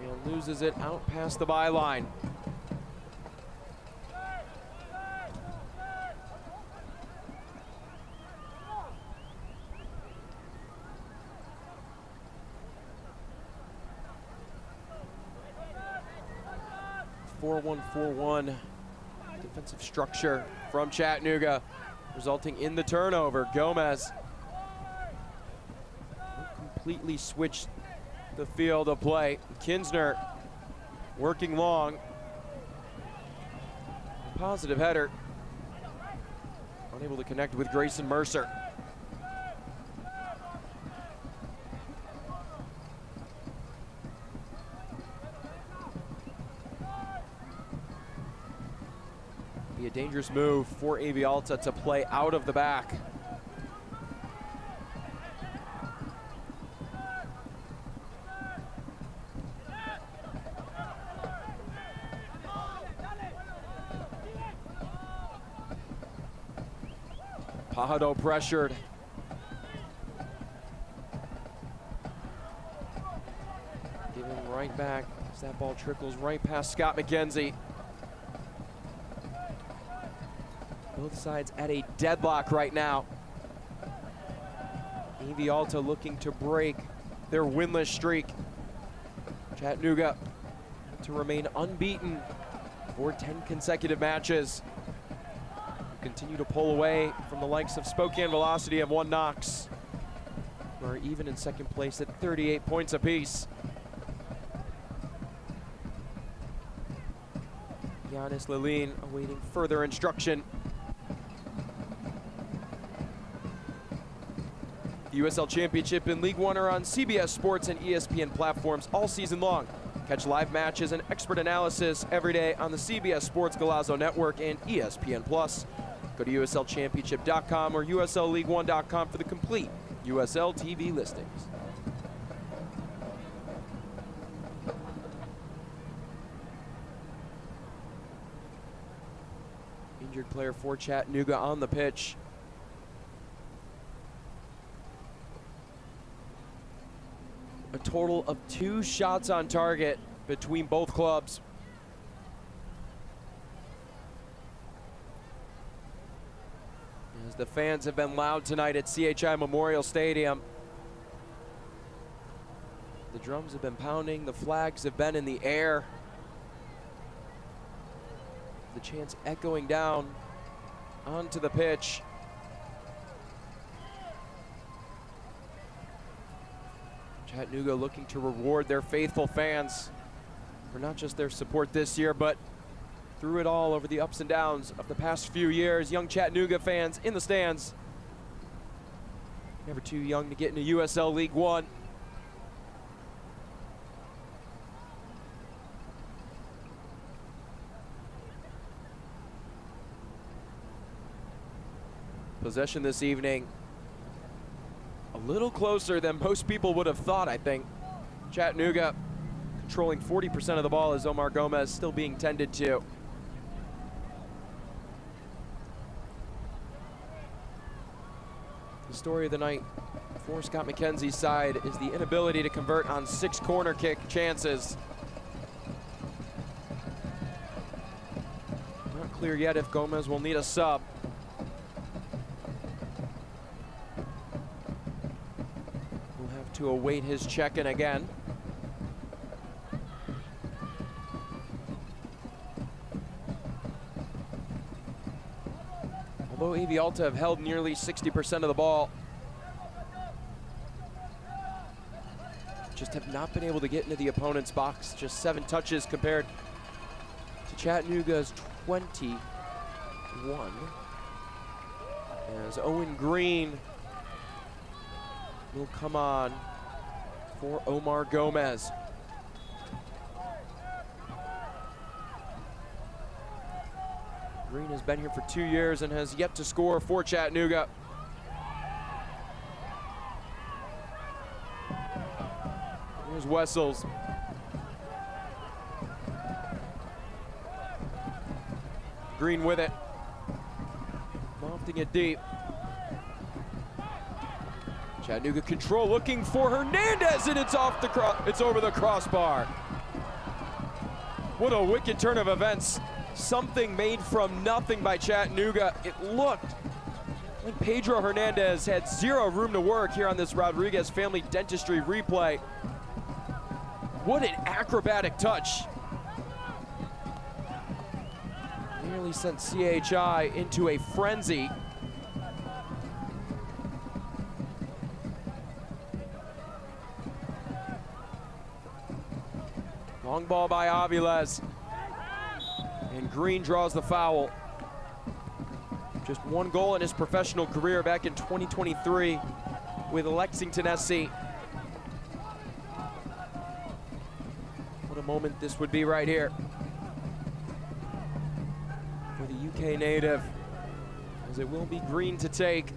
and loses it out past the byline. (4-1-4-1) defensive structure from Chattanooga, resulting in the turnover. Gomez completely switched the field of play. Kinsner working long. Positive header. Unable to connect with Grayson Mercer. Be a dangerous move for AV Alta to play out of the back. Pajado pressured. Given right back as that ball trickles right past Scott McKenzie. Both sides at a deadlock right now. AV Alta looking to break their winless streak. Chattanooga to remain unbeaten for 10 consecutive matches. Continue to pull away from the likes of Spokane Velocity and One Knox, who are even in second place at 38 points apiece. Giannis Lilleen awaiting further instruction. The USL Championship and League One are on CBS Sports and ESPN platforms all season long. Catch live matches and expert analysis every day on the CBS Sports Golazo Network and ESPN Plus. Go to USLChampionship.com or USLLeague1.com for the complete USL TV listings. Injured player for Chattanooga on the pitch. A total of 2 shots on target between both clubs. As the fans have been loud tonight at CHI Memorial Stadium. The drums have been pounding, the flags have been in the air. The chants echoing down onto the pitch. Chattanooga looking to reward their faithful fans for not just their support this year, but through it all over the ups and downs of the past few years. Young Chattanooga fans in the stands. Never too young to get into USL League One. Possession this evening a little closer than most people would have thought, I think. Chattanooga controlling 40% of the ball as Omar Gomez still being tended to. The story of the night for Scott McKenzie's side is the inability to convert on 6 corner kick chances. Not clear yet if Gomez will need a sub. We'll have to await his check-in again. Although AV Alta have held nearly 60% of the ball, just have not been able to get into the opponent's box. Just 7 touches compared to Chattanooga's 21. As Owen Green will come on for Omar Gomez. Green has been here for 2 years and has yet to score for Chattanooga. Here's Wessels. Green with it. Lofting it deep. Chattanooga control, looking for Hernandez, and it's over the crossbar. What a wicked turn of events. Something made from nothing by Chattanooga. It looked like Pedro Hernandez had 0 room to work here on this Rodriguez Family Dentistry replay. What an acrobatic touch. Nearly sent CHI into a frenzy. Long ball by Aviles. And Green draws the foul. Just 1 goal in his professional career back in 2023 with Lexington SC. What a moment this would be right here for the UK native, as it will be Green to take.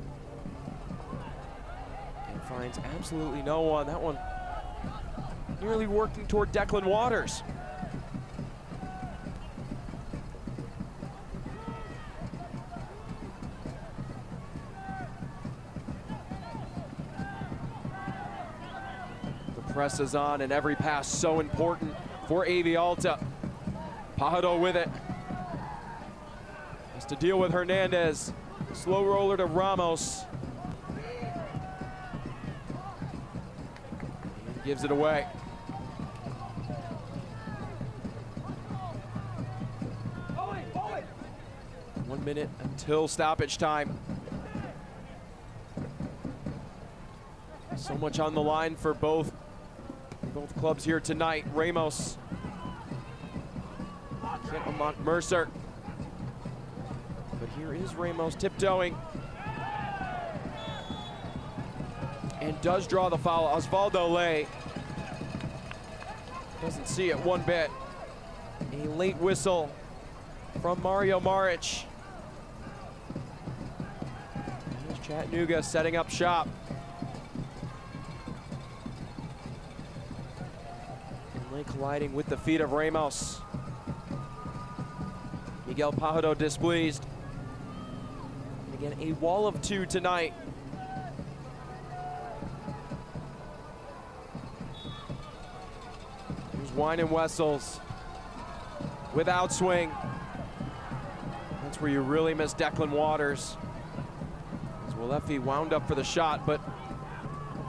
And finds absolutely no one. That one nearly working toward Declan Waters. Press is on, and every pass so important for AV Alta. Pajado with it. Has to deal with Hernandez. Slow roller to Ramos. And gives it away. One minute until stoppage time. So much on the line for both clubs here tonight. Ramos can't unlock Mercer, but here is Ramos tiptoeing and does draw the foul. Osvaldo Ley doesn't see it one bit. A late whistle from Mario Maric. Here's Chattanooga setting up shop. Colliding with the feet of Ramos. Miguel Pajado displeased. And again, a wall of 2 tonight. Here's Wine and Wessels with outswing. That's where you really miss Declan Waters. As Walefi wound up for the shot, but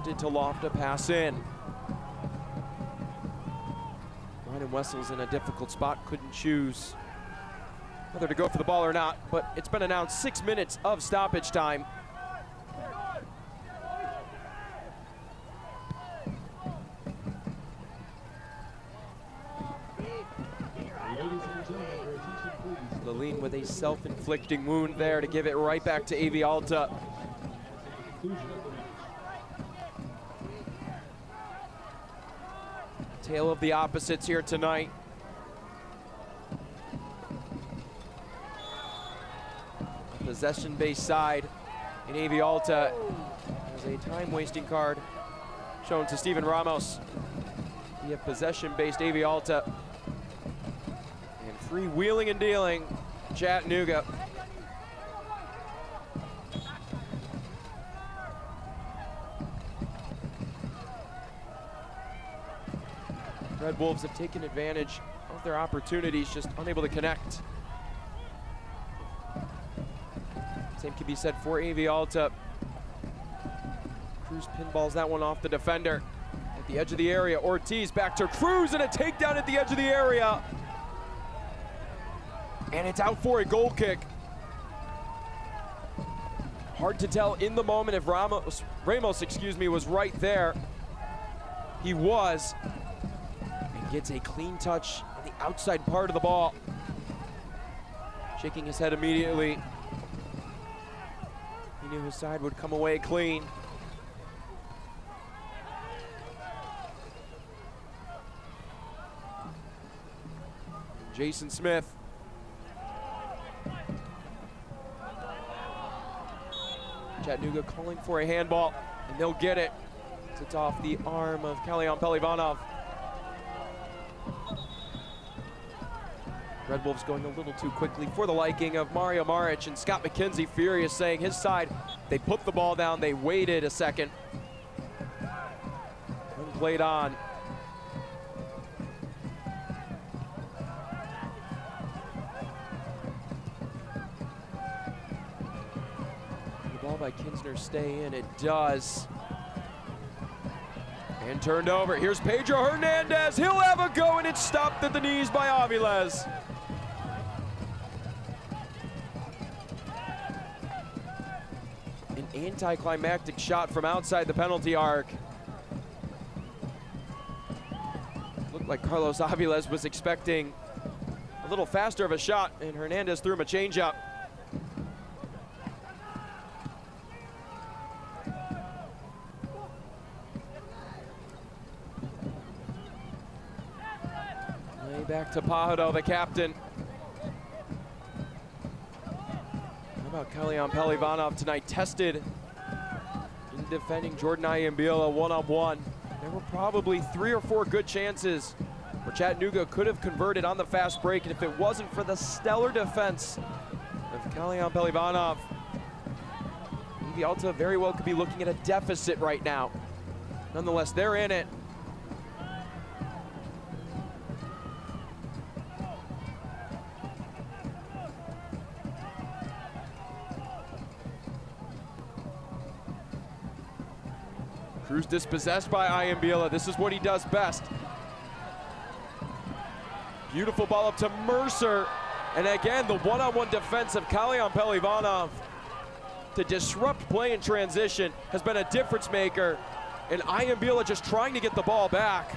did to loft a pass in. And Wessels in a difficult spot, couldn't choose whether to go for the ball or not, but it's been announced 6 minutes of stoppage time. Lalene with a self-inflicting wound there to give it right back to AV Alta. Tale of the opposites here tonight. Possession-based side in AV Alta. There's a time-wasting card shown to Steven Ramos. We have possession-based AV Alta. And free wheeling and dealing, Chattanooga. Red Wolves have taken advantage of their opportunities, just unable to connect. Same can be said for AV Alta. Cruz pinballs that one off the defender. At the edge of the area, Ortiz back to Cruz, and a takedown at the edge of the area. And it's out for a goal kick. Hard to tell in the moment if Ramos, was right there. He was. And gets a clean touch on the outside part of the ball. Shaking his head immediately. He knew his side would come away clean. Jason Smith. Chattanooga calling for a handball, and they'll get it. It's off the arm of Kalyan Pelivanov. Red Wolves going a little too quickly for the liking of Mario Maric, and Scott McKenzie furious, saying his side, they put the ball down, they waited a second. And played on. By Kinsner stay in, it does. And turned over, here's Pedro Hernandez, he'll have a go, and it's stopped at the knees by Aviles. An anticlimactic shot from outside the penalty arc. Looked like Carlos Aviles was expecting a little faster of a shot, and Hernandez threw him a changeup. Back to Pajado, the captain. How about Kalyan Pelivanov tonight? Tested in defending Jordan Iambila one-on-one. There were probably 3 or 4 good chances where Chattanooga could have converted on the fast break, and if it wasn't for the stellar defense of Kalyan Pelivanov, AV Alta very well could be looking at a deficit right now. Nonetheless, they're in it. Cruz dispossessed by Iambila. This is what he does best. Beautiful ball up to Mercer. And again, the one-on-one defense of Kalyan Pelivanov to disrupt play in transition has been a difference maker. And Iambila just trying to get the ball back.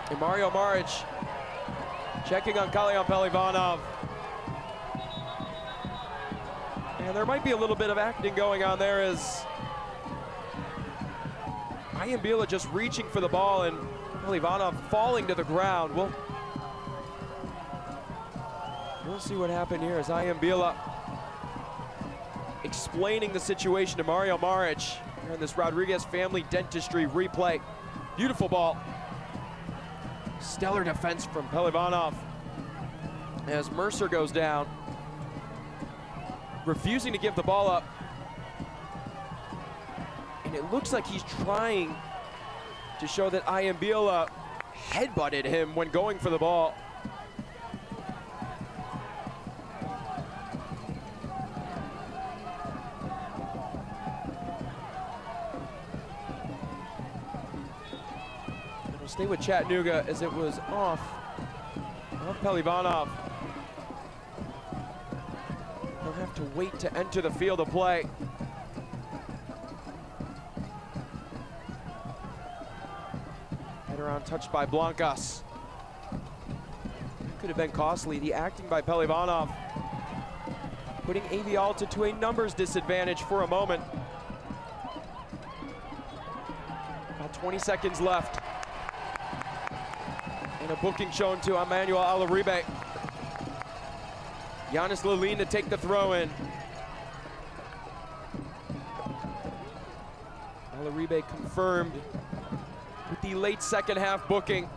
And Mario Maric checking on Kalyan Pelivanov. And there might be a little bit of acting going on there as Iambila just reaching for the ball and Pelivanov falling to the ground. We'll see what happened here as Iambila explaining the situation to Mario Maric here on this Rodriguez Family Dentistry replay. Beautiful ball. Stellar defense from Pelivanov as Mercer goes down, refusing to give the ball up. And it looks like he's trying to show that Iambila headbutted him when going for the ball. It'll stay with Chattanooga as it was off Pelivanov. He'll have to wait to enter the field of play. Around touched by Blancas. Could have been costly. The acting by Pelivanov putting AV Alta to a numbers disadvantage for a moment. About 20 seconds left. And a booking shown to Emmanuel Alaribe. Giannis Lalin to take the throw in. Alaribe confirmed with the late second half booking.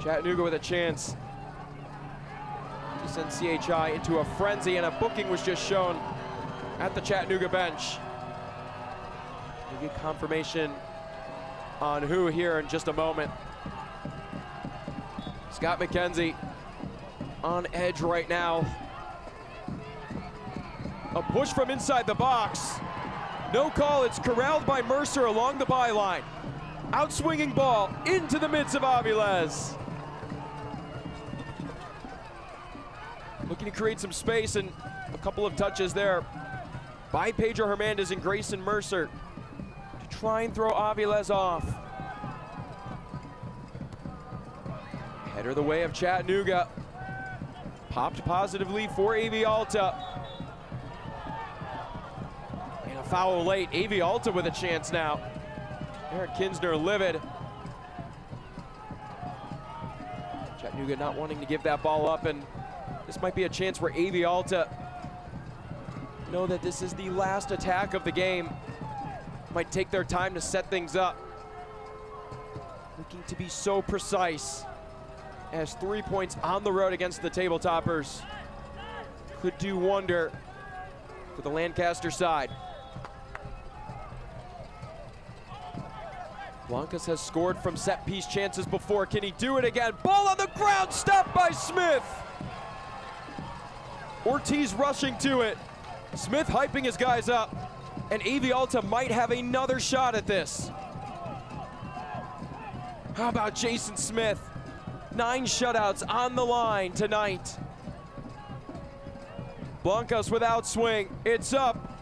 Chattanooga with a chance to send CHI into a frenzy, and a booking was just shown at the Chattanooga bench. We get confirmation on who here in just a moment. Scott McKenzie on edge right now. A push from inside the box. No call, it's corralled by Mercer along the byline. Outswinging ball into the midst of Aviles. Looking to create some space, and a couple of touches there by Pedro Hernandez and Grayson Mercer to try and throw Aviles off. Header the way of Chattanooga. Popped positively for AV Alta. And a foul late. AV Alta with a chance now. Eric Kinsner livid. Chattanooga not wanting to give that ball up, and this might be a chance where AV Alta know that this is the last attack of the game. Might take their time to set things up. Looking to be so precise, as 3 points on the road against the table toppers could do wonder for the Lancaster side. Blancas has scored from set piece chances before. Can he do it again? Ball on the ground, stopped by Smith. Ortiz rushing to it. Smith hyping his guys up, and AV Alta might have another shot at this. How about Jason Smith? 9 shutouts on the line tonight. Blancas without swing. It's up.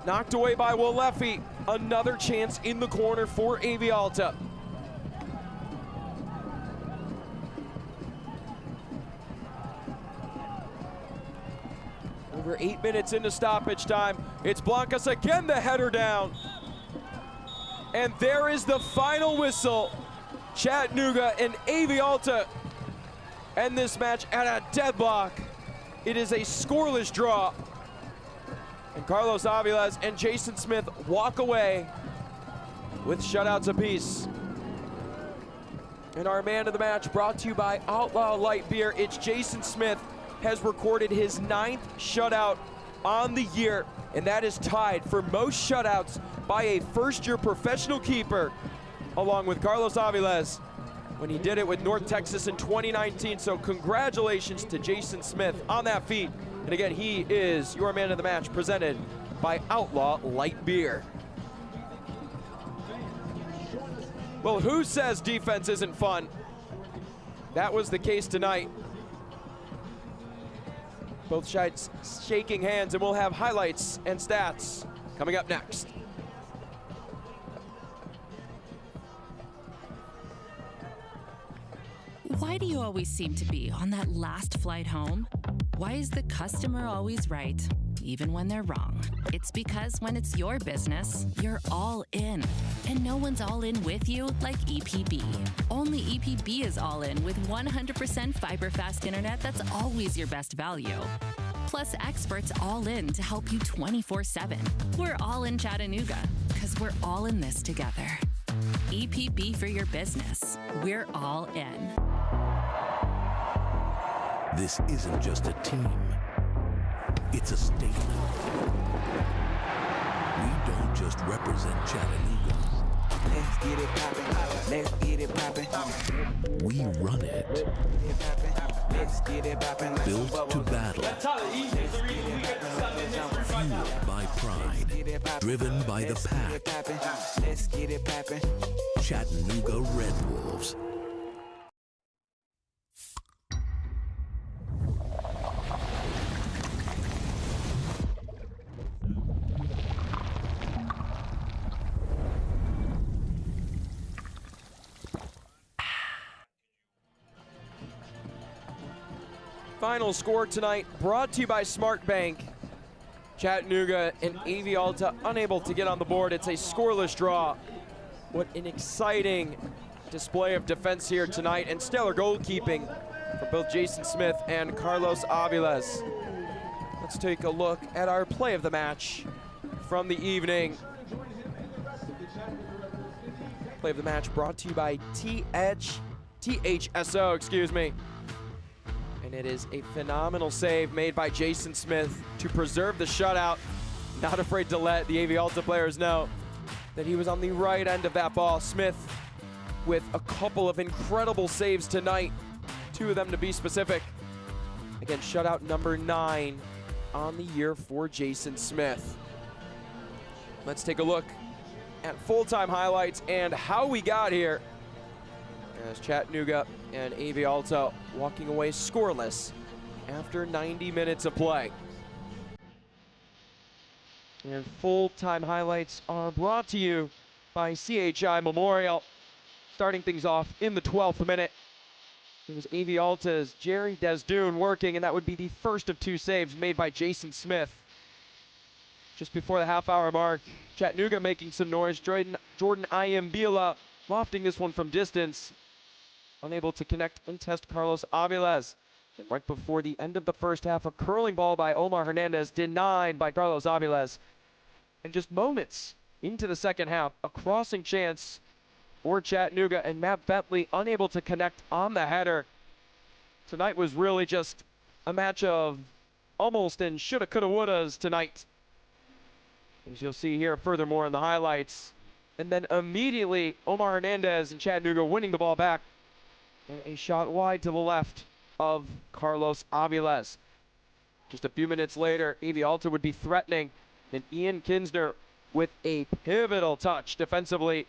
Knocked away by Walefi. Another chance in the corner for AV Alta. Over 8 minutes into stoppage time. It's Blancas again, the header down. And there is the final whistle. Chattanooga and AV Alta end this match at a deadlock. It is a scoreless draw. And Carlos Aviles and Jason Smith walk away with shutouts apiece. And our man of the match, brought to you by Outlaw Light Beer, it's Jason Smith, has recorded his 9th shutout on the year, and that is tied for most shutouts by a first-year professional keeper, along with Carlos Aviles when he did it with North Texas in 2019. So congratulations to Jason Smith on that feat. And again, he is your man of the match, presented by Outlaw Light Beer. Well, who says defense isn't fun? That was the case tonight. Both sides shaking hands, and we'll have highlights and stats coming up next. Why do you always seem to be on that last flight home? Why is the customer always right, even when they're wrong? It's because when it's your business, you're all in. And no one's all in with you like EPB. Only EPB is all in with 100% fiber-fast internet that's always your best value. Plus experts all in to help you 24/7. We're all in Chattanooga, because we're all in this together. EPB for your business. We're all in. This isn't just a team, it's a statement. We don't just represent Chattanooga. Let's get it poppin', let's get it poppin'. We run it. Let's get it poppin'. Built to battle. Fueled by pride. Driven by the pack. Let's get it poppin'. Chattanooga Red Wolves. Final score tonight brought to you by Smart Bank. Chattanooga and AV Alta unable to get on the board. It's a scoreless draw. What an exciting display of defense here tonight, and stellar goalkeeping for both Jason Smith and Carlos Aviles. Let's take a look at our play of the match from the evening. Play of the match brought to you by THSO, excuse me. And it is a phenomenal save made by Jason Smith to preserve the shutout. Not afraid to let the AV Alta players know that he was on the right end of that ball. Smith with a couple of incredible saves tonight, 2 of them to be specific. Again, shutout number 9 on the year for Jason Smith. Let's take a look at full-time highlights and how we got here, as Chattanooga and AV Alta walking away scoreless after 90 minutes of play. And full-time highlights are brought to you by CHI Memorial. Starting things off in the 12th minute, it was AV Alta's Jerry Desdoon working, and that would be the first of 2 saves made by Jason Smith. Just before the half-hour mark, Chattanooga making some noise. Jordan Iambila lofting this one from distance, unable to connect and test Carlos Aviles. And right before the end of the first half, a curling ball by Omar Hernandez denied by Carlos Aviles. And just moments into the second half, a crossing chance for Chattanooga, and Matt Bentley unable to connect on the header. Tonight was really just a match of almost and shoulda, coulda, wouldas tonight, as you'll see here furthermore in the highlights. And then immediately Omar Hernandez and Chattanooga winning the ball back, and a shot wide to the left of Carlos Aviles. Just a few minutes later, AV Alta would be threatening, and Ian Kinsner with a pivotal touch defensively.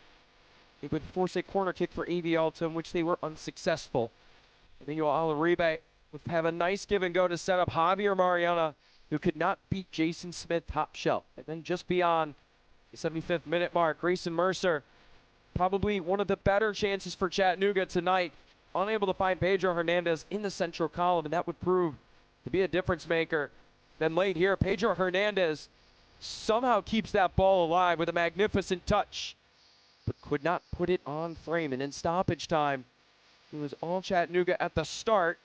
It would force a corner kick for AV Alta, in which they were unsuccessful. Emilio Alaribe would have a nice give and go to set up Javier Mariana, who could not beat Jason Smith top shelf. And then just beyond the 75th minute mark, Grayson Mercer, probably one of the better chances for Chattanooga tonight, unable to find Pedro Hernandez in the central column, and that would prove to be a difference maker. Then late here, Pedro Hernandez somehow keeps that ball alive with a magnificent touch, but could not put it on frame. And in stoppage time, it was all Chattanooga at the start.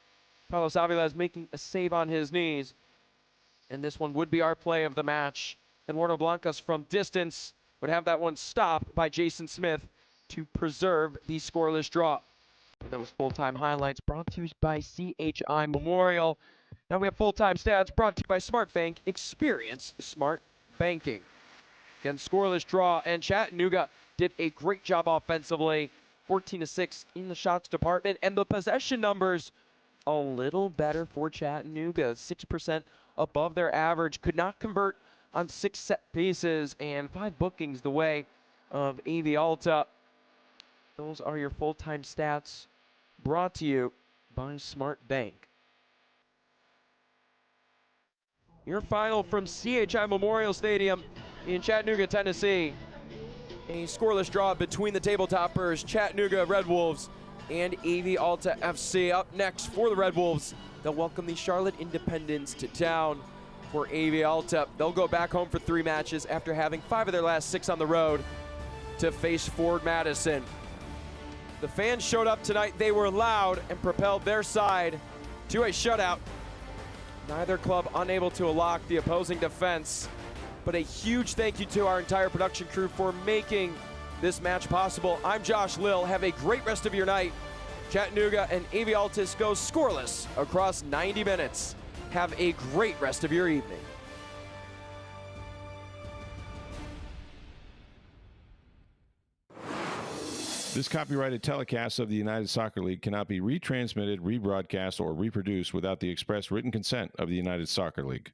Carlos Aviles making a save on his knees. And this one would be our play of the match. Eduardo Blancas from distance would have that one stopped by Jason Smith to preserve the scoreless draw. And those full-time highlights brought to you by CHI Memorial. Now we have full-time stats brought to you by Smart Bank. Experience smart banking. Again, scoreless draw, and Chattanooga did a great job offensively. 14-6 in the shots department, and the possession numbers a little better for Chattanooga. 6% above their average. Could not convert on 6 set pieces and 5 bookings the way of AV Alta. Those are your full-time stats brought to you by Smart Bank. Your final from CHI Memorial Stadium in Chattanooga, Tennessee. A scoreless draw between the table toppers, Chattanooga Red Wolves and AV Alta FC. Up next for the Red Wolves, they'll welcome the Charlotte Independents to town. For AV Alta, they'll go back home for 3 matches after having 5 of their last 6 on the road to face Ford Madison. The fans showed up tonight. They were loud and propelled their side to a shutout. Neither club unable to lock the opposing defense. But a huge thank you to our entire production crew for making this match possible. I'm Josh Lill. Have a great rest of your night. Chattanooga and AV Altus go scoreless across 90 minutes. Have a great rest of your evening. This copyrighted telecast of the United Soccer League cannot be retransmitted, rebroadcast, or reproduced without the express written consent of the United Soccer League.